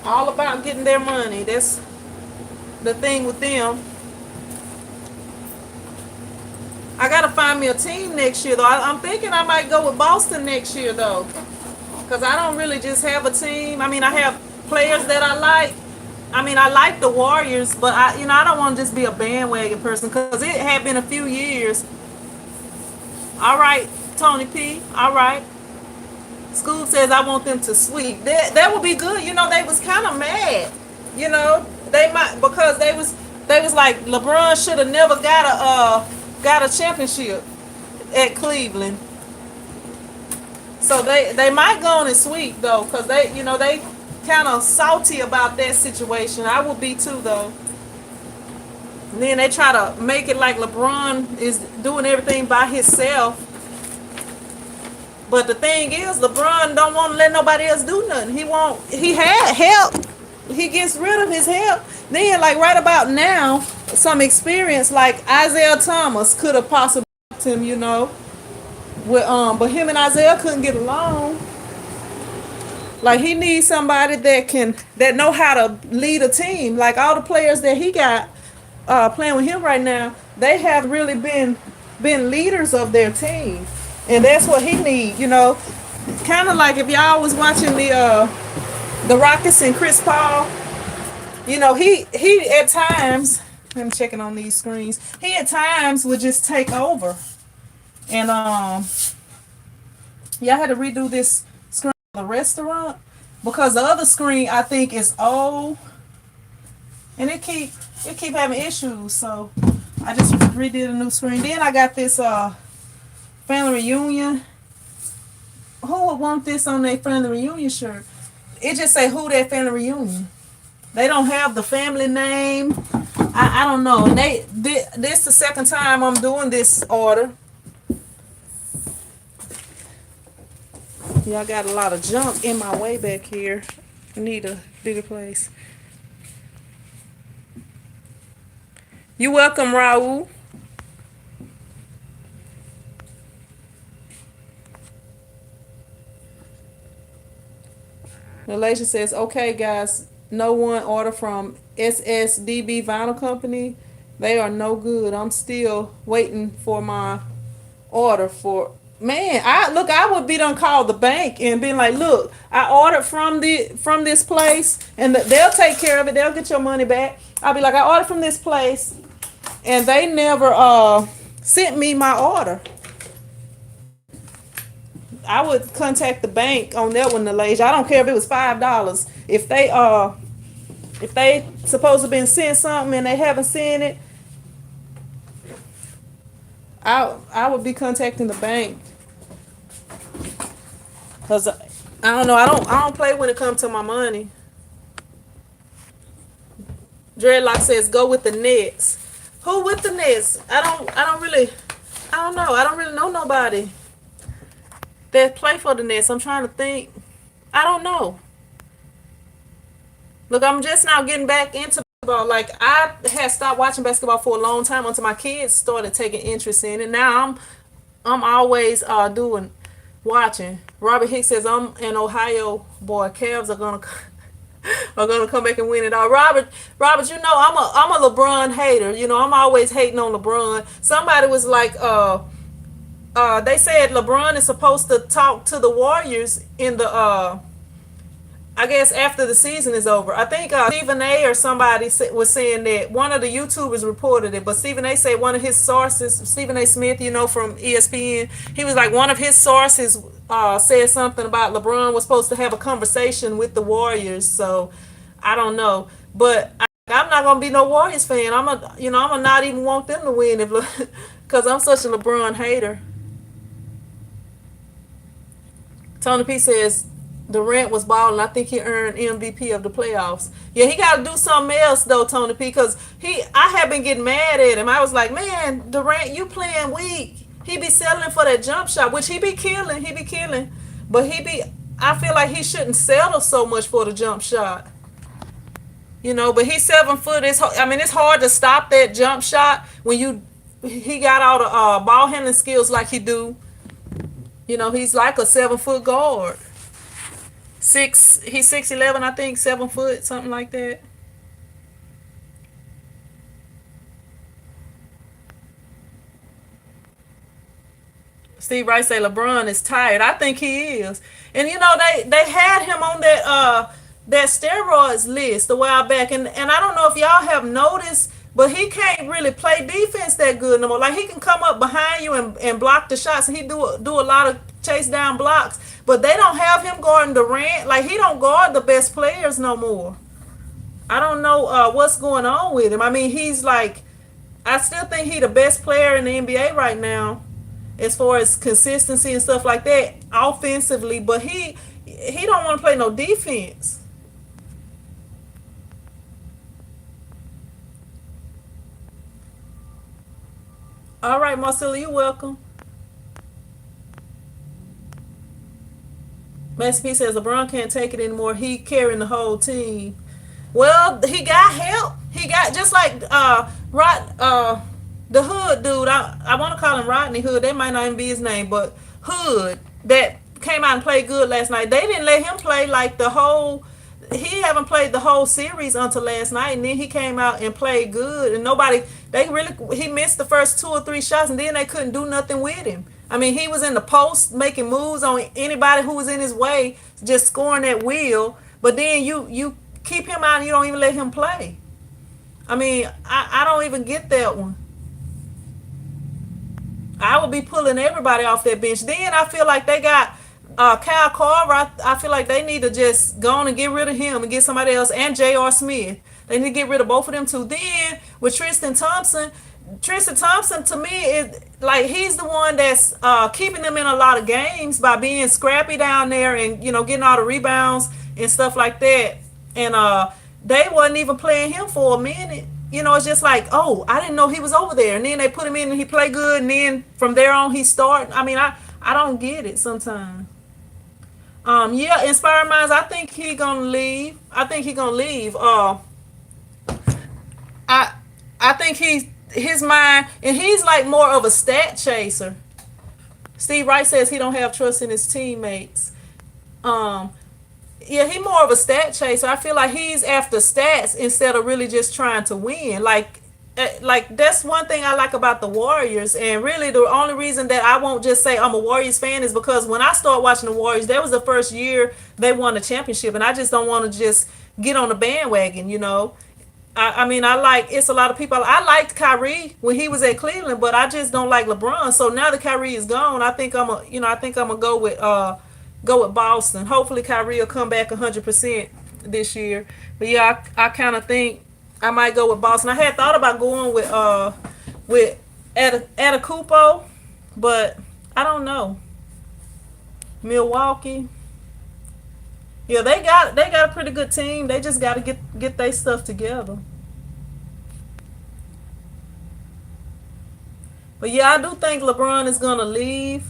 All about getting their money. That's the thing with them. I gotta find me a team next year though. I'm thinking I might go with Boston next year though, because I don't really just have a team. I mean, I have players that I like. I mean, I like the Warriors, but I don't want to just be a bandwagon person because it had been a few years. All right, Tony P. All right. Scoob says I want them to sweep. That would be good. You know, they was kind of mad. You know, they might because they was like LeBron should have never got a championship at Cleveland. So they might go on and sweep though, because they kind of salty about that situation. I would be too though. And then they try to make it like LeBron is doing everything by himself. But the thing is, LeBron don't want to let nobody else do nothing. He had help. He gets rid of his help. Then like right about now, some experience like Isaiah Thomas could have possibly helped him, but him and Isaiah couldn't get along. Like he needs somebody that know how to lead a team. Like all the players that he got playing with him right now, they have really been leaders of their team, and that's what he needs. Kind of like if y'all was watching the Rockets and Chris Paul. He at times. I'm checking on these screens. He at times would just take over, and y'all had to redo this screen of the restaurant because the other screen I think is old, and it keep having issues. So I just redid a new screen. Then I got this family reunion. Who would want this on their family reunion shirt? It just say who that family reunion. They don't have the family name. I don't know. This the second time I'm doing this order. Y'all got a lot of junk in my way back here. I need a bigger place. You welcome, Raul. Malaysia says, okay, guys, no one order from SSDB Vinyl Company. They are no good. I'm still waiting for my order for... Man, I would be done call the bank and be like, look, I ordered from this place, and they'll take care of it. They'll get your money back. I'll be like, I ordered from this place, and they never sent me my order. I would contact the bank on that one, Malaysia. I don't care if it was $5. If they supposed to been sent something and they haven't sent it, I would be contacting the bank. Cause I don't know, I don't play when it comes to my money. Dreadlock says go with the Nets. Who with the Nets? I don't really know nobody that play for the Nets. I'm trying to think. I don't know. Look, I'm just now getting back into Like I had stopped watching basketball for a long time until my kids started taking interest in it. Now I'm always doing watching. Robert Hicks says I'm an Ohio boy. Cavs are gonna are gonna come back and win it all. Robert, you know I'm a LeBron hater. You know I'm always hating on LeBron. Somebody was like, they said LeBron is supposed to talk to the Warriors in the I guess after the season is over. I think Stephen A. or somebody was saying that one of the YouTubers reported it, but Stephen A. said one of his sources, Stephen A. Smith, you know, from ESPN, he was like one of his sources said something about LeBron was supposed to have a conversation with the Warriors. So I don't know, but I'm not gonna be no Warriors fan. I'm gonna not even want them to win if because I'm such a LeBron hater. Tony P says Durant was balling. I think he earned MVP of the playoffs. Yeah, he got to do something else though, Tony P. Because I have been getting mad at him. I was like, man, Durant, you playing weak. He be settling for that jump shot, which he be killing. He be killing, but he be. I feel like he shouldn't settle so much for the jump shot. You know, but he's 7 foot. I mean, it's hard to stop that jump shot when he got all the ball handling skills like he do. You know, he's like a 7 foot guard. He's 6'11", I think, 7 foot, something like that. Steve Rice say LeBron is tired. I think he is. And you know, they had him on that steroids list a while back, and I don't know if y'all have noticed, but he can't really play defense that good no more. Like he can come up behind you and block the shots, and he do a lot of chase down blocks. But they don't have him guarding Durant. Like he don't guard the best players no more. I don't know what's going on with him. I mean, he's like, I still think he the best player in the NBA right now, as far as consistency and stuff like that, offensively. But he don't want to play no defense. All right, Marcella, you welcome. Master P says LeBron can't take it anymore. He carrying the whole team. Well, he got help. He got just like the Hood dude. I want to call him Rodney Hood. That might not even be his name, but Hood that came out and played good last night. They didn't let him play like the whole. He haven't played the whole series until last night, and then he came out and played good. And nobody, they really, he missed the first 2 or 3 shots, and then they couldn't do nothing with him. I mean, he was in the post making moves on anybody who was in his way, just scoring at will. But then you keep him out and you don't even let him play. I mean, I don't even get that one. I would be pulling everybody off that bench. Then I feel like they got Kyle Carver. I feel like they need to just go on and get rid of him and get somebody else, and J.R. Smith. They need to get rid of both of them too. Then with Tristan Thompson to me is like he's the one that's keeping them in a lot of games by being scrappy down there and getting all the rebounds and stuff like that. And they wasn't even playing him for a minute. It's just like, oh, I didn't know he was over there. And then they put him in and he played good. And then from there on, he started. I mean, I don't get it sometimes. Yeah, Inspired Minds, I think he gonna leave. I think he gonna leave. I I think his mind, and he's like more of a stat chaser. Steve Wright says he don't have trust in his teammates. Um, yeah, he more of a stat chaser. I feel like he's after stats instead of really just trying to win. Like that's one thing I like about the Warriors, and really the only reason that I won't just say I'm a Warriors fan is because when I started watching the Warriors, that was the first year they won the championship, and I just don't want to just get on the bandwagon. I mean, it's a lot of people. I liked Kyrie when he was at Cleveland, but I just don't like LeBron. So now that Kyrie is gone, I think I'm gonna go with Boston. Hopefully Kyrie will come back 100% this year. But yeah, I kind of think I might go with Boston. I had thought about going with Atakupo, but I don't know. Milwaukee. Yeah, they got a pretty good team. They just got to get their stuff together. But yeah, I do think LeBron is gonna leave,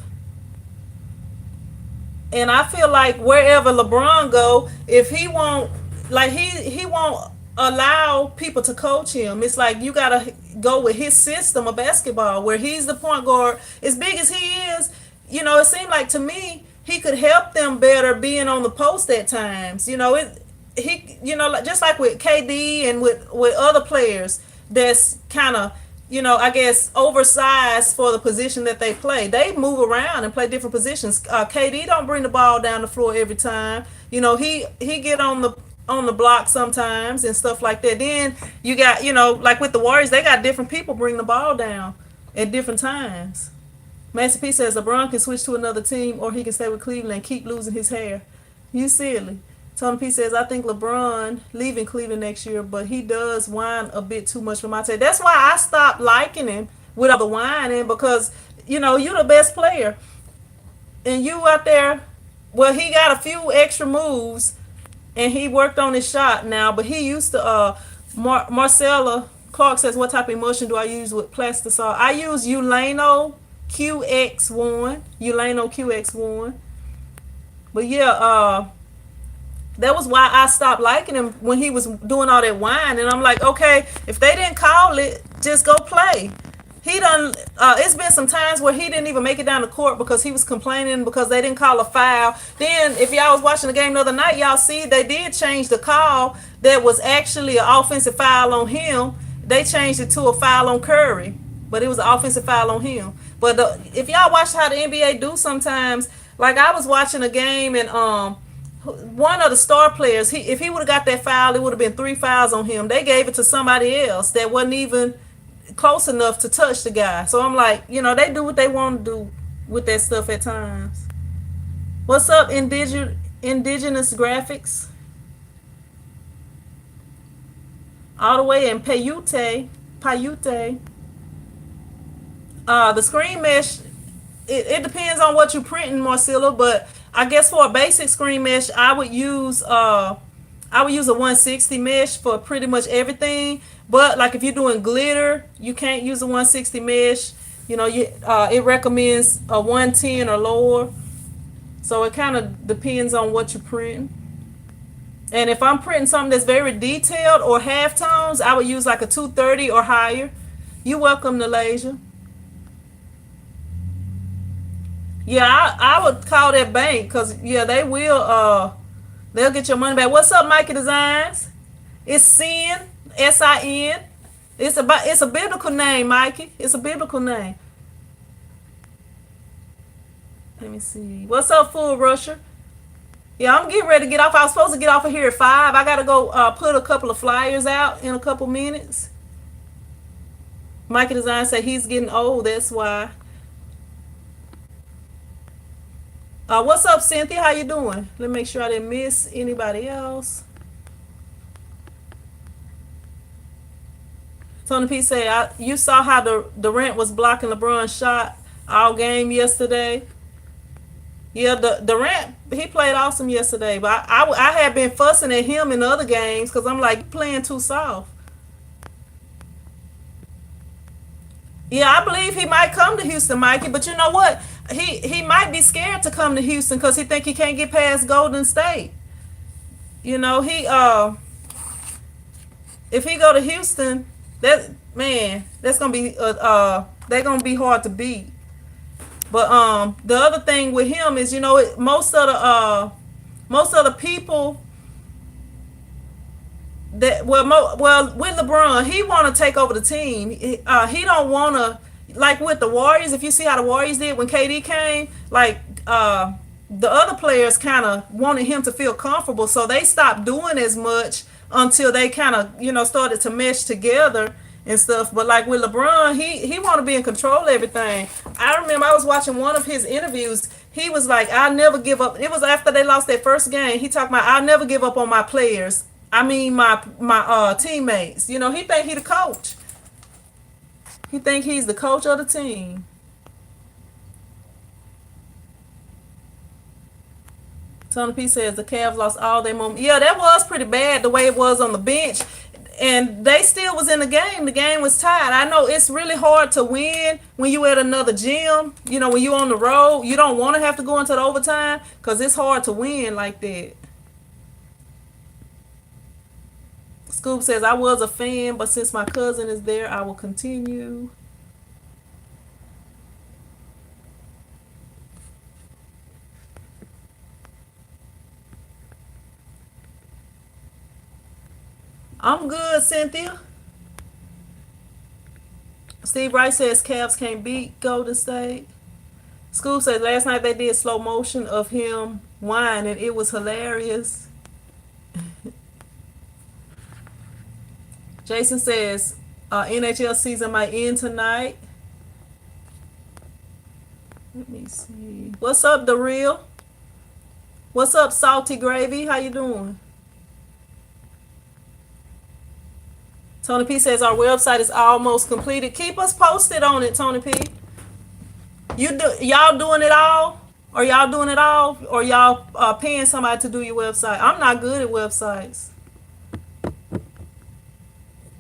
and I feel like wherever LeBron go, if he won't, like he won't allow people to coach him. It's like you gotta go with his system of basketball, where he's the point guard. As big as he is, it seemed like to me he could help them better being on the post at times. Like, just like with KD and with other players that's kind of, I guess oversized for the position that they play. They move around and play different positions. KD don't bring the ball down the floor every time. He get on the block sometimes and stuff like that. Then you got, like with the Warriors, they got different people bring the ball down at different times. Master P says LeBron can switch to another team or he can stay with Cleveland and keep losing his hair. You silly. Tony P says, I think LeBron leaving Cleveland next year, but he does whine a bit too much for my taste. That's why I stopped liking him with all the whining, because, you're the best player. And you out there, well, he got a few extra moves and he worked on his shot now, but he used to, Marcella Clark says, what type of emulsion do I use with plastisol? I use Ulano QX1. But yeah, that was why I stopped liking him when he was doing all that whine. And I'm like, okay, if they didn't call it, just go play. He done. It's been some times where he didn't even make it down the court because he was complaining because they didn't call a foul. Then, if y'all was watching the game the other night, y'all see they did change the call. That was actually an offensive foul on him. They changed it to a foul on Curry, but it was an offensive foul on him. But if y'all watch how the NBA do sometimes, like I was watching a game and one of the star players, if he would have got that foul, it would have been 3 fouls on him. They gave it to somebody else that wasn't even close enough to touch the guy. So I'm like, they do what they want to do with that stuff at times. What's up, indigenous graphics? All the way in Paiute. The screen mesh, it depends on what you're printing, Marcilla, but I guess for a basic screen mesh, I would use a 160 mesh for pretty much everything. But like if you're doing glitter, you can't use a 160 mesh. It recommends a 110 or lower. So it kind of depends on what you're printing. And if I'm printing something that's very detailed or halftones, I would use like a 230 or higher. You're welcome, Nalasia. Yeah, I would call that bank, because yeah, they will they'll get your money back. What's up, Mikey Designs? It's Sin, SIN. It's a biblical name, Mikey. It's a biblical name. Let me see. What's up, Full Rusher? Yeah, I'm getting ready to get off. I was supposed to get off of here at 5. I gotta go put a couple of flyers out in a couple minutes. Mikey Design said he's getting old, that's why. What's up, Cynthia? How you doing? Let me make sure I didn't miss anybody else. Tony P said, you saw how the Durant was blocking LeBron's shot all game yesterday. Yeah, the Durant, he played awesome yesterday, but I had been fussing at him in the other games because I'm like, playing too soft. Yeah, I believe he might come to Houston, Mikey, but you know what? He might be scared to come to Houston because he think he can't get past Golden State. He if he go to Houston, that's gonna be they're gonna be hard to beat. But the other thing with him is, most of the people that with LeBron, he want to take over the team. He don't want to, like with the Warriors. If you see how the Warriors did when KD came, like the other players kind of wanted him to feel comfortable, so they stopped doing as much until they kind of started to mesh together and stuff. But like with LeBron, he want to be in control of everything. I remember I was watching one of his interviews. He was like, I'll never give up. It was after they lost their first game. He talked about, I'll never give up on my players. I mean my teammates. He think he the coach. He think he's the coach of the team. Tony P says the Cavs lost all their momentum. Yeah, that was pretty bad the way it was on the bench. And they still was in the game. The game was tied. I know it's really hard to win when you at another gym. When you on the road, you don't want to have to go into the overtime because it's hard to win like that. Scoop says, I was a fan, but since my cousin is there, I will continue. I'm good, Cynthia. Steve Wright says Cavs can't beat Golden State. School says last night they did slow motion of him whining. It was hilarious. Jason says NHL season might end tonight. Let me see. What's up, The Real? What's up, Salty Gravy? How you doing? Tony P says our website is almost completed. Keep us posted on it, Tony P. Y'all doing it all? Or y'all doing it all? Or y'all paying somebody to do your website? I'm not good at websites.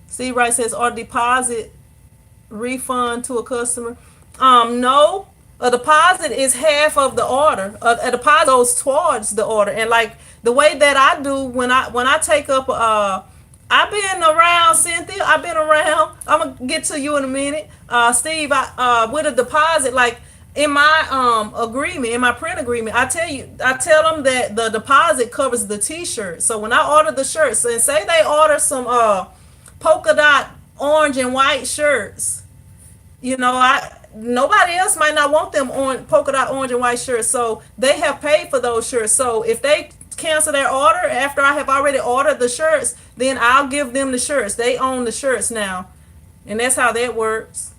Steve Wright says, or deposit refund to a customer. No. A deposit is half of the order. A deposit goes towards the order. And like the way that I do when I take up I've been around, Cynthia. I've been around. I'm gonna get to you in a minute. Steve, with a deposit, like in my agreement, in my print agreement, I tell them that the deposit covers the t-shirt. So when I order the shirts, and say they order some polka dot orange and white shirts, nobody else might not want them on polka dot orange and white shirts. So they have paid for those shirts. So if they cancel their order after I have already ordered the shirts, then I'll give them the shirts. They own the shirts now. And that's how that works.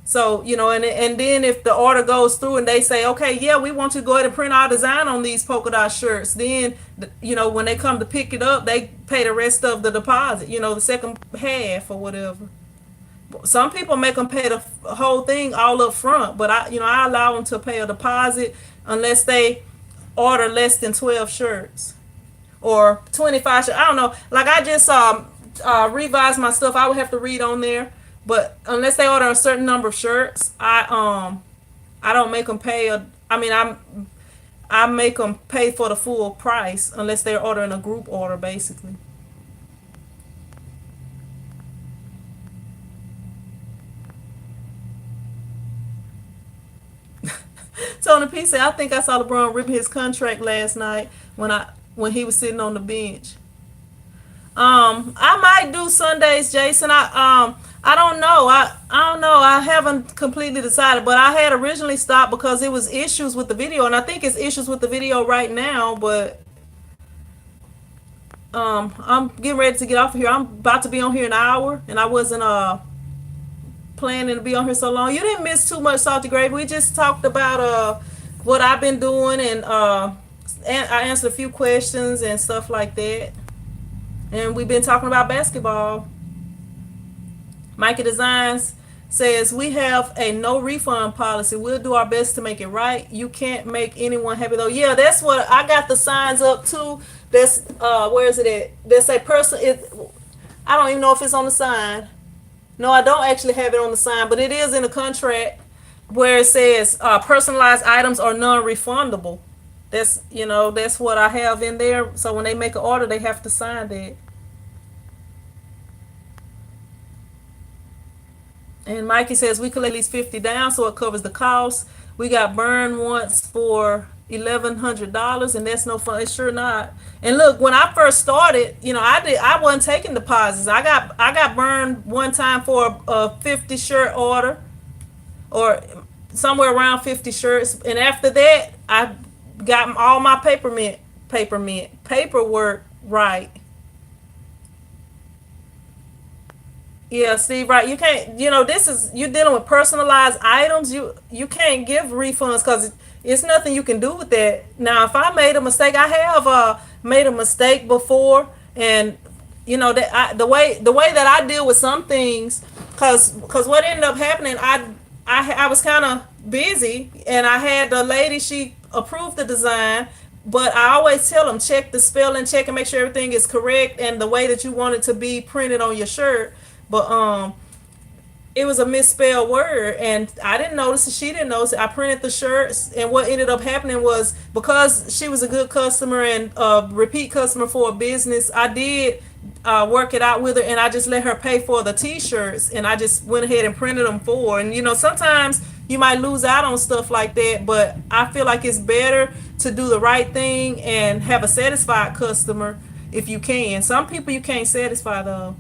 So, and then if the order goes through and they say, okay, yeah, we want you to go ahead and print our design on these polka dot shirts, then, when they come to pick it up, they pay the rest of the deposit, the second half or whatever. Some people make them pay the whole thing all up front, but I allow them to pay a deposit unless they order less than 12 shirts or 25 shirts. I don't know. Like I just revised my stuff. I would have to read on there, but unless they order a certain number of shirts, I don't make them pay I make them pay for the full price unless they're ordering a group order, basically. Tony P said, I think I saw LeBron ripping his contract last night when he was sitting on the bench. I might do Sundays, Jason. I don't know. I don't know. I haven't completely decided, but I had originally stopped because it was issues with the video, and I think it's issues with the video right now. But I'm getting ready to get off of here. I'm about to be on here an hour, and I wasn't planning to be on here so long. You didn't miss too much, Salty Gravy. We just talked about what I've been doing, and I answered a few questions and stuff like that. And we've been talking about basketball. Mikey Designs says, we have a no refund policy. We'll do our best to make it right. You can't make anyone happy though. Yeah, that's what I got the signs up too. That's where is it at? There's a person. I don't even know if it's on the sign. No, I don't actually have it on the sign, but it is in the contract where it says personalized items are non-refundable. That's what I have in there. So when they make an order, they have to sign that. And Mikey says we collect at least 50 down so it covers the cost. We got burned once for $1,100, and that's no fun. It's sure not. And look, when I first started, I wasn't taking deposits. I got burned one time for a 50 shirt order, or somewhere around 50 shirts. And after that, I got all my paperwork right. Yeah, Steve, right. You can't, you're dealing with personalized items. You can't give refunds because it's nothing you can do with that. Now, if I made a mistake, I have made a mistake before, and the way that I deal with some things, because what ended up happening, I was kind of busy, and I had the lady, she approved the design, but I always tell them, check the spelling, check and make sure everything is correct and the way that you want it to be printed on your shirt. But it was a misspelled word, and I didn't notice it. She didn't notice it. I printed the shirts, and what ended up happening was, because she was a good customer and a repeat customer for a business, I did work it out with her, and I just let her pay for the t-shirts, and I just went ahead and printed them for her. And sometimes you might lose out on stuff like that, but I feel like it's better to do the right thing and have a satisfied customer if you can. Some people you can't satisfy though.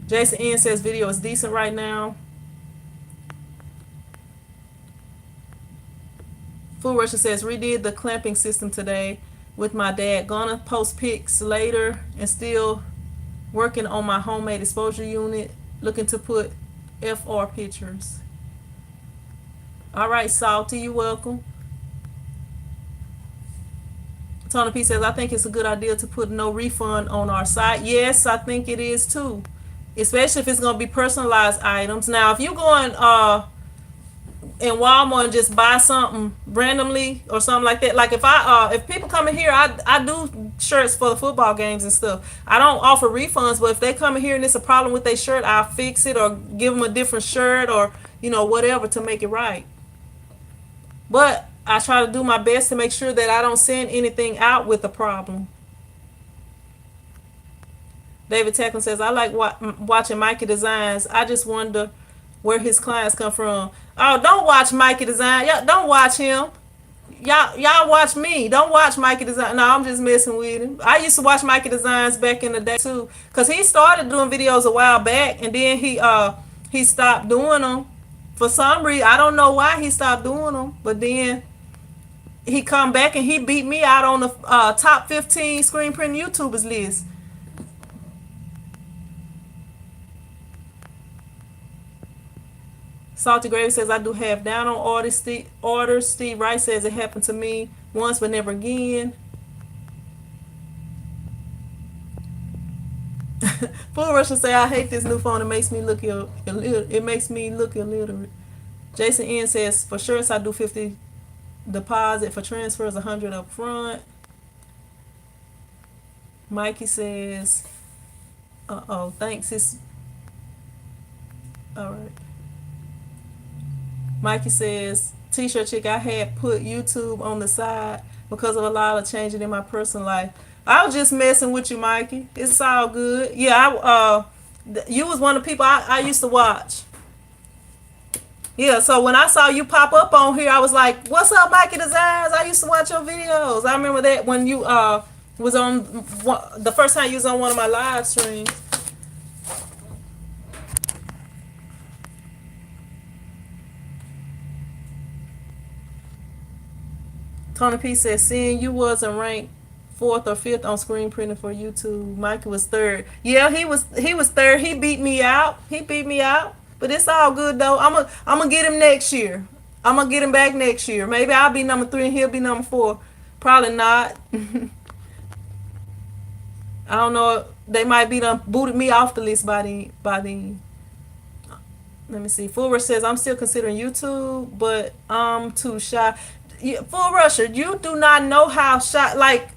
Jason N says video is decent right now. Food Rusher says redid the clamping system today with my dad. Gonna post pics later, and still working on my homemade exposure unit. Looking to put FR pictures. All right, Salty, you welcome. Tony P says, I think it's a good idea to put no refund on our site. Yes, I think it is too. Especially if it's going to be personalized items. Now, if you're going in Walmart and just buy something randomly or something like that, like if people come in here, I do shirts for the football games and stuff. I don't offer refunds, but if they come in here and it's a problem with their shirt, I'll fix it or give them a different shirt or whatever to make it right. But I try to do my best to make sure that I don't send anything out with a problem. David Tecklin says, I like watching Mikey Designs. I just wonder where his clients come from. Oh, don't watch Mikey Design. Y'all don't watch him. Y'all watch me. Don't watch Mikey Design. No, I'm just messing with him. I used to watch Mikey Designs back in the day too, because he started doing videos a while back, and then he stopped doing them. For some reason, I don't know why he stopped doing them, but then he come back and he beat me out on the top 15 screen print YouTubers list. Salty Gravy says, I do have down on orders. Steve Wright says it happened to me once but never again. Full Russian say, I hate this new phone. It makes me look illiterate. Jason N says, for sure I do 50 deposit, for transfers 100 up front. Mikey says, thanks. It's all right. Mikey says, T-shirt chick, I had put YouTube on the side because of a lot of changing in my personal life. I was just messing with you, Mikey. It's all good. Yeah, you was one of the people I used to watch. Yeah, so when I saw you pop up on here, I was like, what's up, Mikey Designs? I used to watch your videos. I remember that when you was on the first time you was on one of my live streams. Tony P says, seeing you wasn't ranked 4th or 5th on screen printing for YouTube. Mikey was 3rd. Yeah, he was 3rd. He beat me out. But it's all good though. I'm gonna get him next year. I'm gonna get him back next year. Maybe I'll be number 3 and he'll be number 4. Probably not. I don't know. They might be done booted me off the list by the. Let me see. Full Rush says, I'm still considering YouTube, but I'm too shy. Full Rusher, you do not know how shy. Like,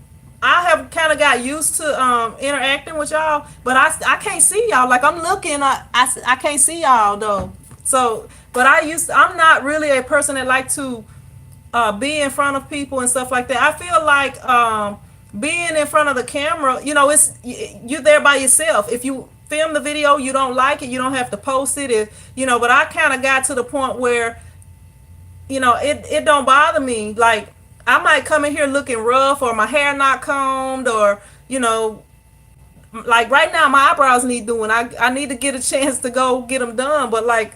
I have kind of got used to interacting with y'all, but I can't see y'all. Like, I'm looking, I can't see y'all though. So, but I'm not really a person that like to be in front of people and stuff like that. I feel like being in front of the camera, it's you're there by yourself. If you film the video, you don't like it, you don't have to post it. But I kind of got to the point where, it don't bother me. Like, I might come in here looking rough or my hair not combed or, like right now my eyebrows need doing. I need to get a chance to go get them done. But like,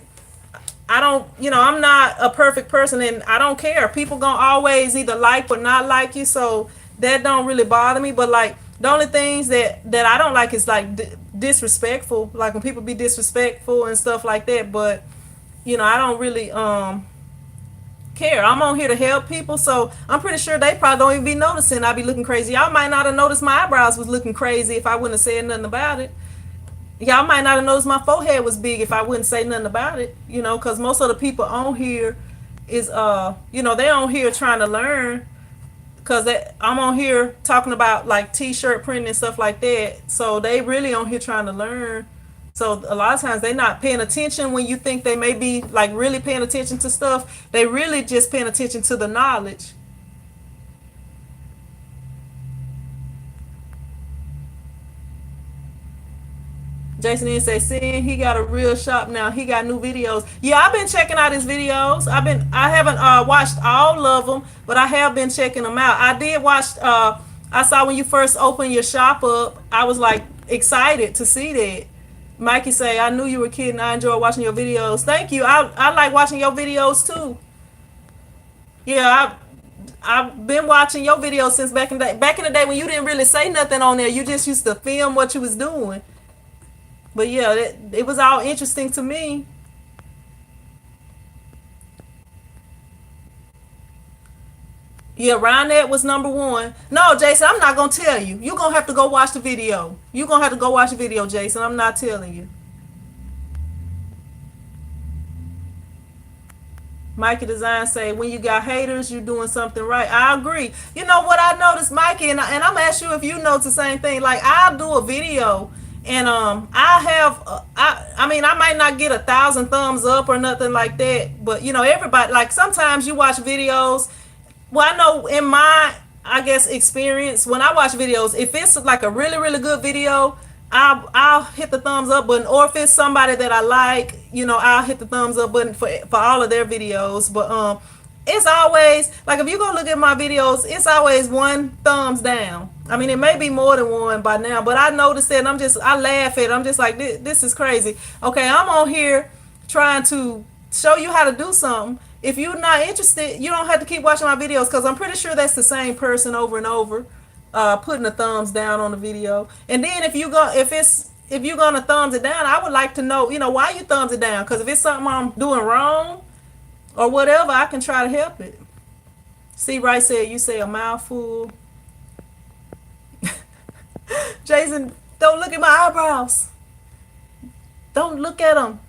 I don't, I'm not a perfect person and I don't care. People gonna always either like or not like you. So that don't really bother me. But like, the only things that I don't like is like disrespectful. Like when people be disrespectful and stuff like that. But, I don't really, care. I'm on here to help people, so I'm pretty sure they probably don't even be noticing I be looking crazy. Y'all might not have noticed my eyebrows was looking crazy if I wouldn't have said nothing about it. Y'all might not have noticed my forehead was big if I wouldn't say nothing about it, because most of the people on here is they on here trying to learn, because I'm on here talking about like t-shirt printing and stuff like that, so they really on here trying to learn. So a lot of times they're not paying attention when you think they may be like really paying attention to stuff. They really just paying attention to the knowledge. Jason N say, seeing he got a real shop now. He got new videos. Yeah, I've been checking out his videos. I haven't watched all of them, but I have been checking them out. I did watch. I saw when you first opened your shop up. I was like excited to see that. Mikey say, I knew you were kidding. I enjoy watching your videos. Thank you. I like watching your videos too. Yeah, I've been watching your videos since back in the day. Back in the day when you didn't really say nothing on there, you just used to film what you was doing. But yeah, it was all interesting to me. Yeah, Ryan Ed was number one. No, Jason, I'm not gonna tell you. You're gonna have to go watch the video. You're gonna have to go watch the video, Jason. I'm not telling you. Mikey Design say, when you got haters, you're doing something right. I agree. You know what I noticed, Mikey, and I'm gonna ask you if you notice the same thing. Like I'll do a video, and I have I mean I might not get 1,000 thumbs up or nothing like that, but you know everybody like sometimes you watch videos. Well, I know in my, I guess, experience, when I watch videos, if it's like a really really good video, I'll hit the thumbs up button, or if it's somebody that I like, you know, I'll hit the thumbs up button for all of their videos. But it's always like if you go look at my videos, it's always one thumbs down. I mean, it may be more than one by now, but I noticed it, and I laugh at it. I'm just like, this is crazy. Okay, I'm on here trying to show you how to do something. If you're not interested, you don't have to keep watching my videos, because I'm pretty sure that's the same person over and over, putting the thumbs down on the video. And then if you're gonna thumbs it down, I would like to know, you know, why you thumbs it down. Because if it's something I'm doing wrong or whatever, I can try to help it. See, right said, you say a mouthful. Jason, don't look at my eyebrows. Don't look at them.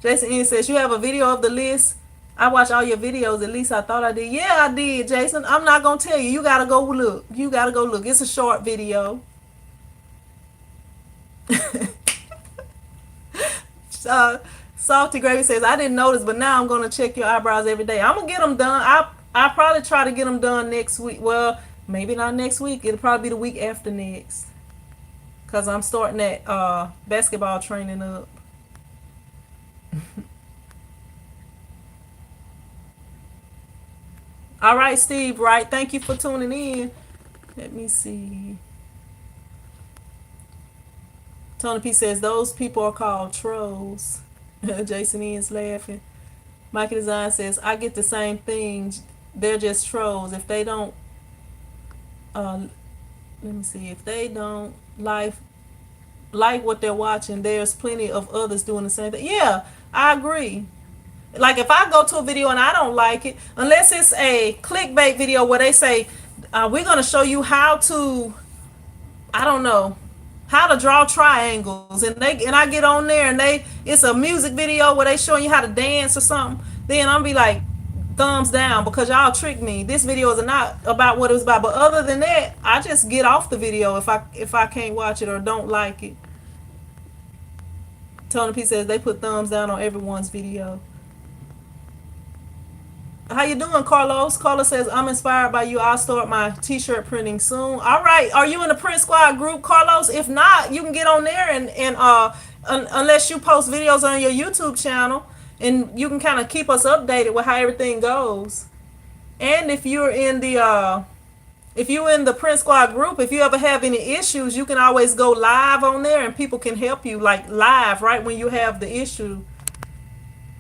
Jason N says, you have a video of the list. I watch all your videos. At least I thought I did. Yeah, I did, Jason. I'm not going to tell you. You got to go look. You got to go look. It's a short video. uh, Salty Gravy says, I didn't notice, but now I'm going to check your eyebrows every day. I'm going to get them done. I'll probably try to get them done next week. Well, maybe not next week. It'll probably be the week after next. Because I'm starting that basketball training up. All right, Steve, right? Thank you for tuning in. Let me see. Tony P says, those people are called trolls. Jason is laughing. Mikey Design says, I get the same thing. They're just trolls. If they don't, let me see. If they don't like what they're watching, there's plenty of others doing the same thing. Yeah, I agree. Like if I go to a video and I don't like it, unless it's a clickbait video where they say, we're going to show you how to, I don't know, how to draw triangles, and I get on there and it's a music video where they showing you how to dance or something, then I'm be like, thumbs down, because y'all tricked me. This video is not about what it was about. But other than that, I just get off the video if I can't watch it or don't like it. Tony P says they put thumbs down on everyone's video. How you doing, Carlos? Carlos says, I'm inspired by you. I'll start my t-shirt printing soon. All right. Are you in the Print Squad group, Carlos? If not, you can get on there and unless you post videos on your YouTube channel, and you can kind of keep us updated with how everything goes. And if you're in the Print Squad group, if you ever have any issues, you can always go live on there and people can help you, like live right when you have the issue.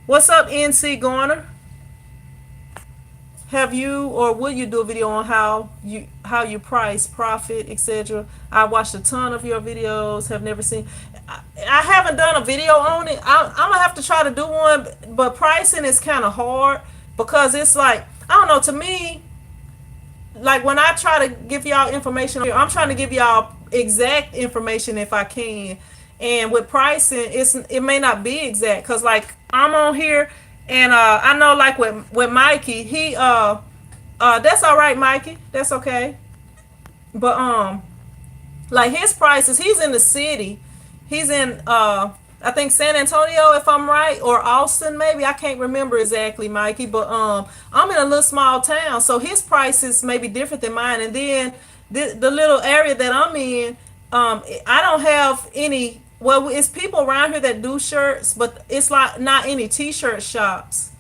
What's up, NC Garner? Have you or will you do a video on how you price, profit, etc.? I watched a ton of your videos. Have never seen. I haven't done a video on it. I'm gonna have to try to do one, but pricing is kind of hard because it's like, I don't know. To me, like when I try to give y'all information, I'm trying to give y'all exact information if I can. And with pricing, it may not be exact, because like I'm on here. And I know, like with Mikey, he that's all right, Mikey. That's okay. But like his prices, he's in the city. He's in I think San Antonio, if I'm right, or Austin, maybe. I can't remember exactly, Mikey. But I'm in a little small town, so his prices may be different than mine. And then the little area that I'm in, I don't have any. Well, it's people around here that do shirts, but it's like not any t-shirt shops.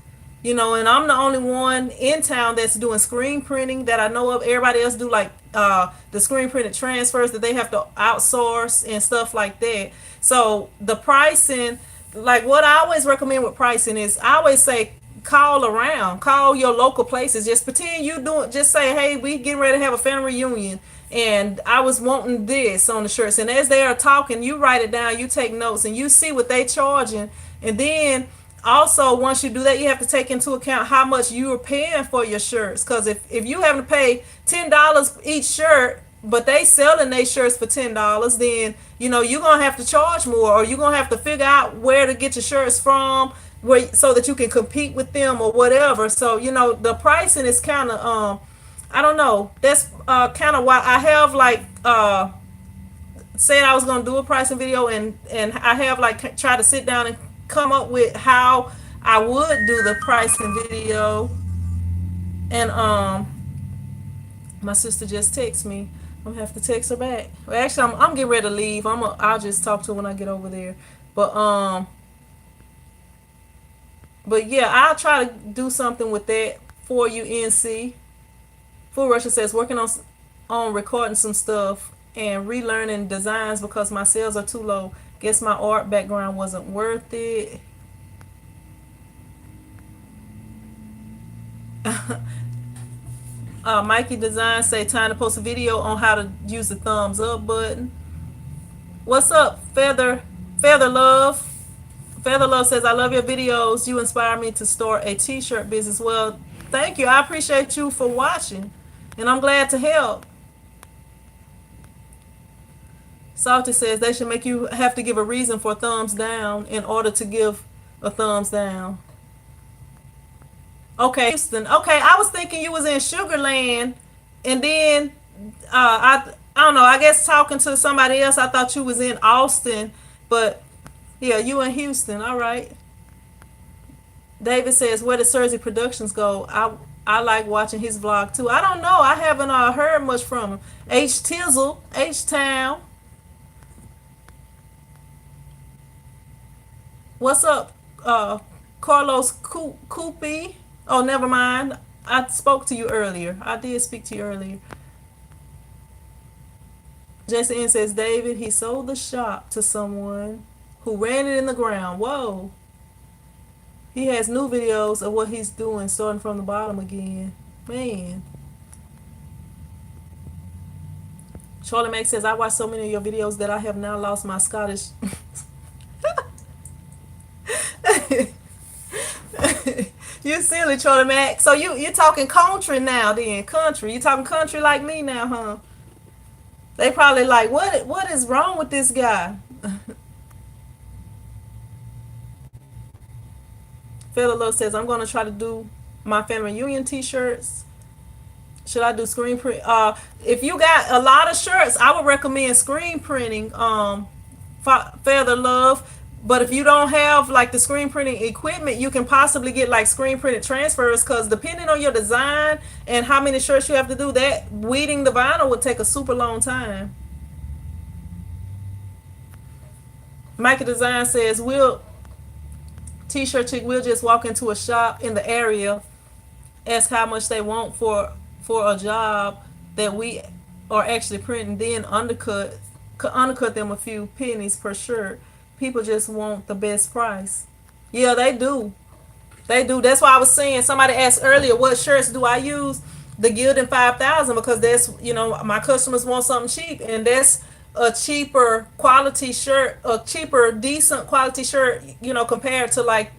And I'm the only one in town that's doing screen printing that I know of. Everybody else do like the screen printed transfers that they have to outsource and stuff like that. So the pricing, like what I always recommend with pricing is I always say call around, call your local places. Just pretend you doing, just say, hey, we getting ready to have a family reunion, and I was wanting this on the shirts. And as they are talking, you write it down, you take notes, and you see what they charging, and then also once you do that you have to take into account how much you are paying for your shirts, because if you having to pay $10 each shirt but they selling their shirts for $10, then you're gonna have to charge more, or you're gonna have to figure out where to get your shirts from, where so that you can compete with them or whatever. So the pricing is kind of I don't know, that's kind of why I have like said I was gonna do a pricing video, and I have like try to sit down and come up with how I would do the pricing video. And my sister just texted me. I'm gonna have to text her back. Well, actually, I'm getting ready to leave. I'll just talk to her when I get over there. But yeah, I'll try to do something with that for you, NC. Full Russia says working on recording some stuff and relearning designs because my sales are too low. Guess my art background wasn't worth it. Mikey Design say time to post a video on how to use the thumbs up button. What's up, Feather Love? Feather Love says I love your videos. You inspire me to start a t-shirt business. Well, thank you. I appreciate you for watching, and I'm glad to help. Salty says they should make you have to give a reason for a thumbs down in order to give a thumbs down. Okay, Houston. Okay, I was thinking you was in Sugarland, and then I don't know. I guess talking to somebody else, I thought you was in Austin, but yeah, you in Houston. All right. David says, where did Cersei Productions go? I like watching his vlog too. I don't know. I haven't heard much from him. H Tizzle, H Town. What's up, Carlos Coopy? Oh, never mind. I spoke to you earlier. I did speak to you earlier. Jesse N says, David, he sold the shop to someone who ran it in the ground. Whoa. He has new videos of what he's doing, starting from the bottom again. Man. Charlie Mack says, I watched so many of your videos that I have now lost my Scottish. You silly, Charlie Mack. So you're talking country now then. Country. You talking country like me now, huh? They probably like, what is wrong with this guy? Fella Love says, I'm going to try to do my family reunion t-shirts. Should I do screen print? If you got a lot of shirts, I would recommend screen printing, Feather Love. But if you don't have like the screen printing equipment, you can possibly get like screen printed transfers, because depending on your design and how many shirts you have to do, that weeding the vinyl would take a super long time. Micah Design says, T-shirt chick will just walk into a shop in the area, ask how much they want for a job that we are actually printing, then undercut them a few pennies per shirt. People just want the best price. Yeah, they do. They do. That's why I was saying, somebody asked earlier, what shirts do I use? The Gildan 5000, because that's, my customers want something cheap, and that's a cheaper quality shirt, a cheaper, decent quality shirt, compared to like,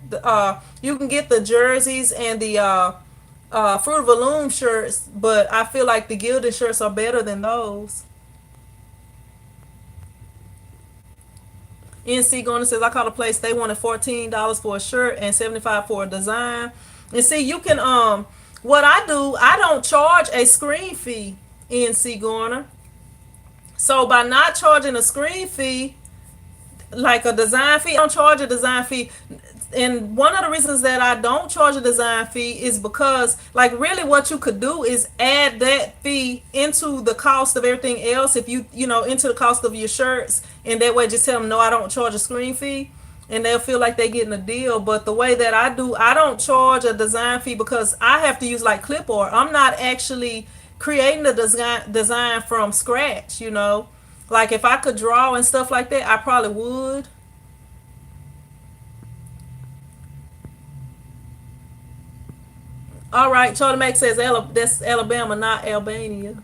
you can get the jerseys and the Fruit of the Loom shirts, but I feel like the Gildan shirts are better than those. NC Garner says, I called a place, they wanted $14 for a shirt and $75 for a design. And see, you can, what I do, I don't charge a screen fee, NC Garner. So by not charging a screen fee, like a design fee, I don't charge a design fee. And one of the reasons that I don't charge a design fee is because, like, really what you could do is add that fee in into the cost of everything else, if into the cost of your shirts, and that way just tell them no, I don't charge a screen fee, and they'll feel like they're getting a deal. But the way that I do, I don't charge a design fee because I have to use like clipboard. I'm not actually creating the design from scratch. Like if I could draw and stuff like that, I probably would. All right, Charlie Mack says that's Alabama, not Albania.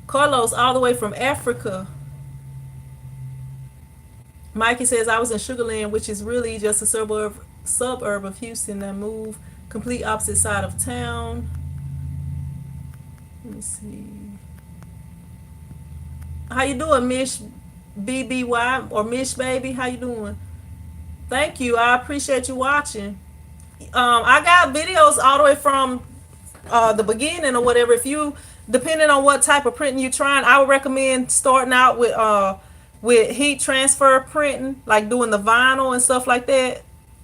Carlos, all the way from Africa. Mikey says I was in Sugarland, which is really just a suburb of Houston that moved complete opposite side of town. Let me see. How you doing, Mish BBY or Mish Baby? How you doing? Thank you. I appreciate you watching. I got videos all the way from the beginning or whatever. If you, depending on what type of printing you're trying, I would recommend starting out with heat transfer printing, like doing the vinyl and stuff like that,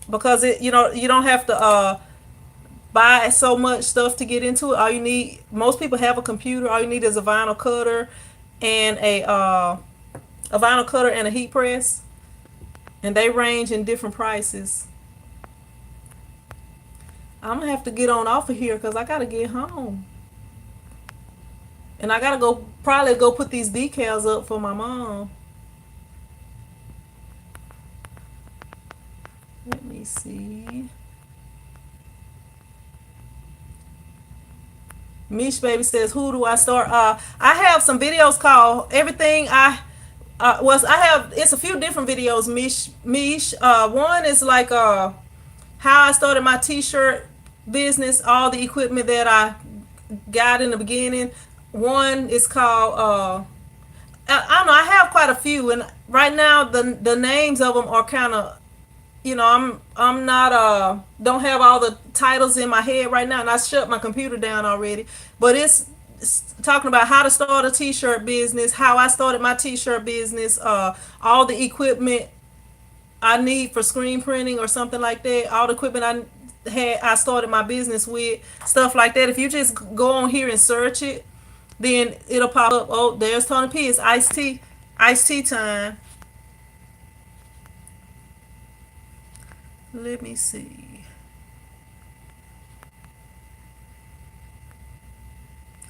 because you don't have to buy so much stuff to get into it. All you need, most people have a computer. All you need is a vinyl cutter and a vinyl cutter and a heat press, and they range in different prices. I'm gonna have to get on off of here because I gotta get home. And I gotta probably go put these decals up for my mom. Let me see. Mish Baby says, who do I start? I have some videos called Everything it's a few different videos, Mish. One is like how I started my t-shirt business, all the equipment that I got in the beginning. One is called I don't know, I have quite a few, and right now the names of them are kind of, I'm not don't have all the titles in my head right now, and I shut my computer down already. But it's talking about how to start a t-shirt business, how I started my t-shirt business, all the equipment I need for screen printing or something like that, all the equipment I started my business with, stuff like that. If you just go on here and search it, then it'll pop up. Oh, there's Tony P. It's iced tea time. Let me see.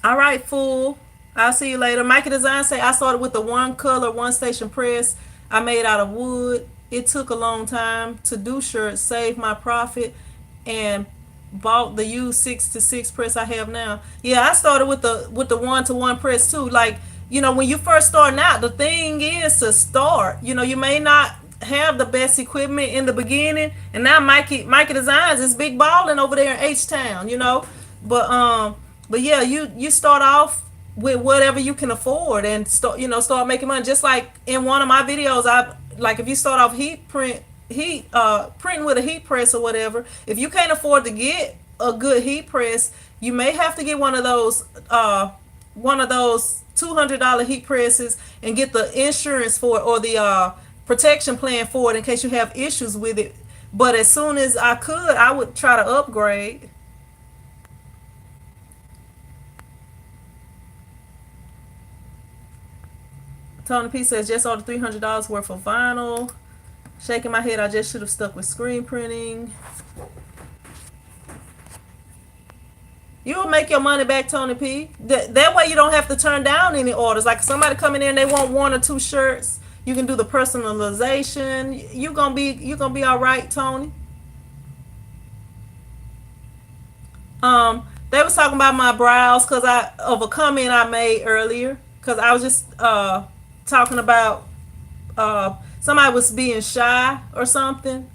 All right, fool. I'll see you later. Mikey Design say I started with the one color, one station press I made out of wood. It took a long time to do shirts, saved my profit, and bought the used 6-to-6 press I have now. Yeah, I started with the 1-to-1 press too. Like, when you first starting out, the thing is to start. You may not have the best equipment in the beginning, and now Mikey Designs is big balling over there in H-Town, but yeah, you start off with whatever you can afford and start making money. Just like in one of my videos, like if you start off printing with a heat press or whatever, if you can't afford to get a good heat press, you may have to get one of those $200 heat presses and get the insurance for it, or the protection plan for it in case you have issues with it. But as soon as I would try to upgrade. Tony P says just ordered $300 worth of vinyl. Shaking my head, I just should have stuck with screen printing. You'll make your money back, Tony P. That way you don't have to turn down any orders. Like somebody coming in, they want 1 or 2 shirts. You can do the personalization. You're gonna be all right, Tony. They was talking about my brows of a comment I made earlier. Cause I was just talking about somebody was being shy or something.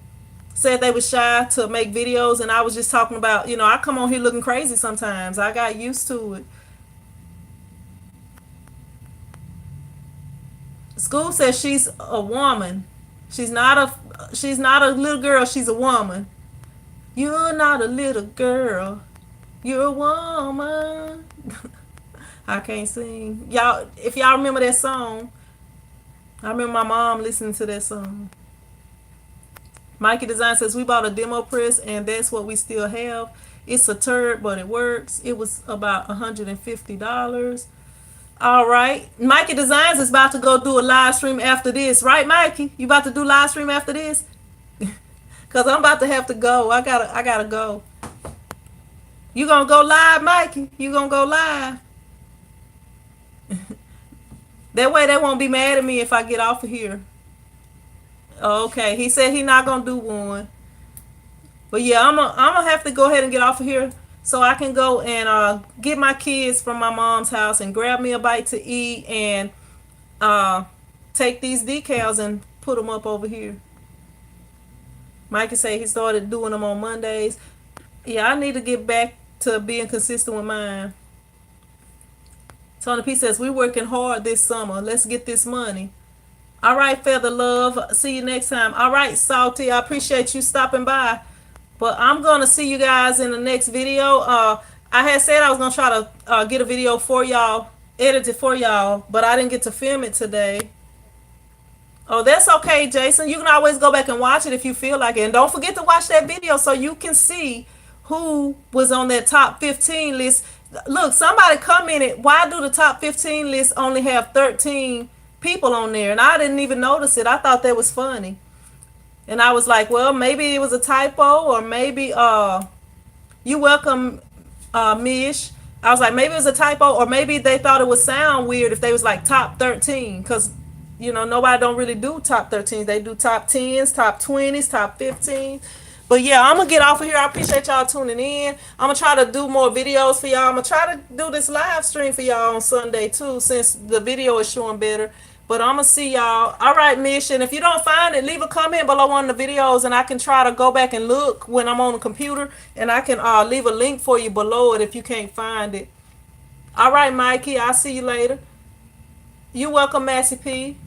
Said they was shy to make videos, and I was just talking about, I come on here looking crazy sometimes. I got used to it. School says she's a woman. She's not a little girl, she's a woman. You're not a little girl. You're a woman. I can't sing. Y'all, if y'all remember that song, I remember my mom listening to that song. Mikey Design says we bought a demo press and that's what we still have. It's a turd, but it works. It was about $150. All right. Mikey Designs is about to go do a live stream after this. Right, Mikey? You about to do live stream after this? Cause I'm about to have to go. I gotta go. You gonna go live, Mikey? You gonna go live? That way they won't be mad at me if I get off of here. Okay. He said he not gonna do one. But yeah, I'm gonna have to go ahead and get off of here so I can go and get my kids from my mom's house and grab me a bite to eat and uh, take these decals and put them up over here. Mikey say he started doing them on Mondays. Yeah, I need to get back to being consistent with mine. Tony P says we working hard this summer. Let's get this money. All right, Feather Love. See you next time. All right, Salty. I appreciate you stopping by. But I'm gonna see you guys in the next video. I had said I was gonna try to get a video for y'all, edit it for y'all, but I didn't get to film it today. Oh, that's okay, Jason. You can always go back and watch it if you feel like it. And don't forget to watch that video so you can see who was on that top 15 list. Look, somebody commented, why do the top 15 list only have 13 people on there? And I didn't even notice it. I thought that was funny. And I was like, well, maybe it was a typo, or maybe you welcome Mish. I was like, maybe it was a typo, or maybe they thought it would sound weird if they was like top 13, because nobody don't really do top 13s. They do top 10s, top 20s, top 15s. But yeah, I'm gonna get off of here. I appreciate y'all tuning in. I'm gonna try to do more videos for y'all. I'm gonna try to do this live stream for y'all on Sunday too, since the video is showing better. But I'm gonna see y'all. All right, Mission. If you don't find it, leave a comment below one of the videos, and I can try to go back and look when I'm on the computer, and I can leave a link for you below it if you can't find it. All right, Mikey. I'll see you later. You're welcome, Massey P.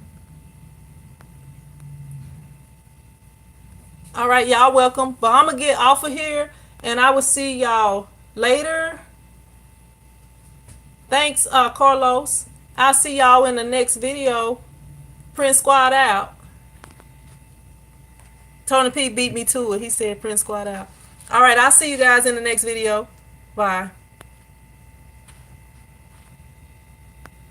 All right, y'all welcome. But I'm going to get off of here, and I will see y'all later. Thanks, Carlos. I'll see y'all in the next video. Prince Squad out. Tony P beat me to it. He said Prince Squad out. All right, I'll see you guys in the next video. Bye.